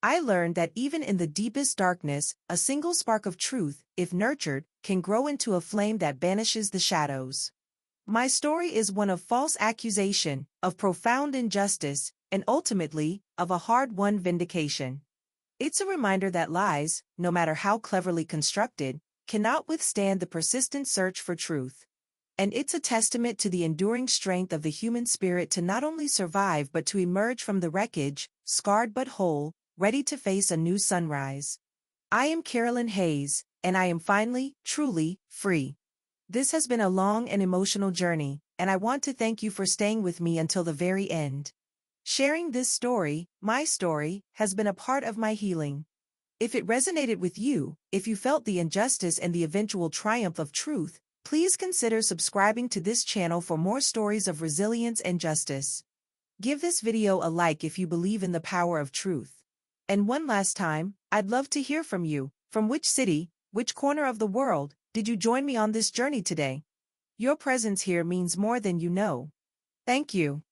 I learned that even in the deepest darkness, a single spark of truth, if nurtured, can grow into a flame that banishes the shadows. My story is one of false accusation, of profound injustice, and ultimately, of a hard-won vindication. It's a reminder that lies, no matter how cleverly constructed, cannot withstand the persistent search for truth. And it's a testament to the enduring strength of the human spirit to not only survive but to emerge from the wreckage, scarred but whole, ready to face a new sunrise. I am Carolyn Hayes, and I am finally, truly, free. This has been a long and emotional journey, and I want to thank you for staying with me until the very end. Sharing this story, my story, has been a part of my healing. If it resonated with you, if you felt the injustice and the eventual triumph of truth, please consider subscribing to this channel for more stories of resilience and justice. Give this video a like if you believe in the power of truth. And one last time, I'd love to hear from you. From which city, which corner of the world, did you join me on this journey today? Your presence here means more than you know. Thank you.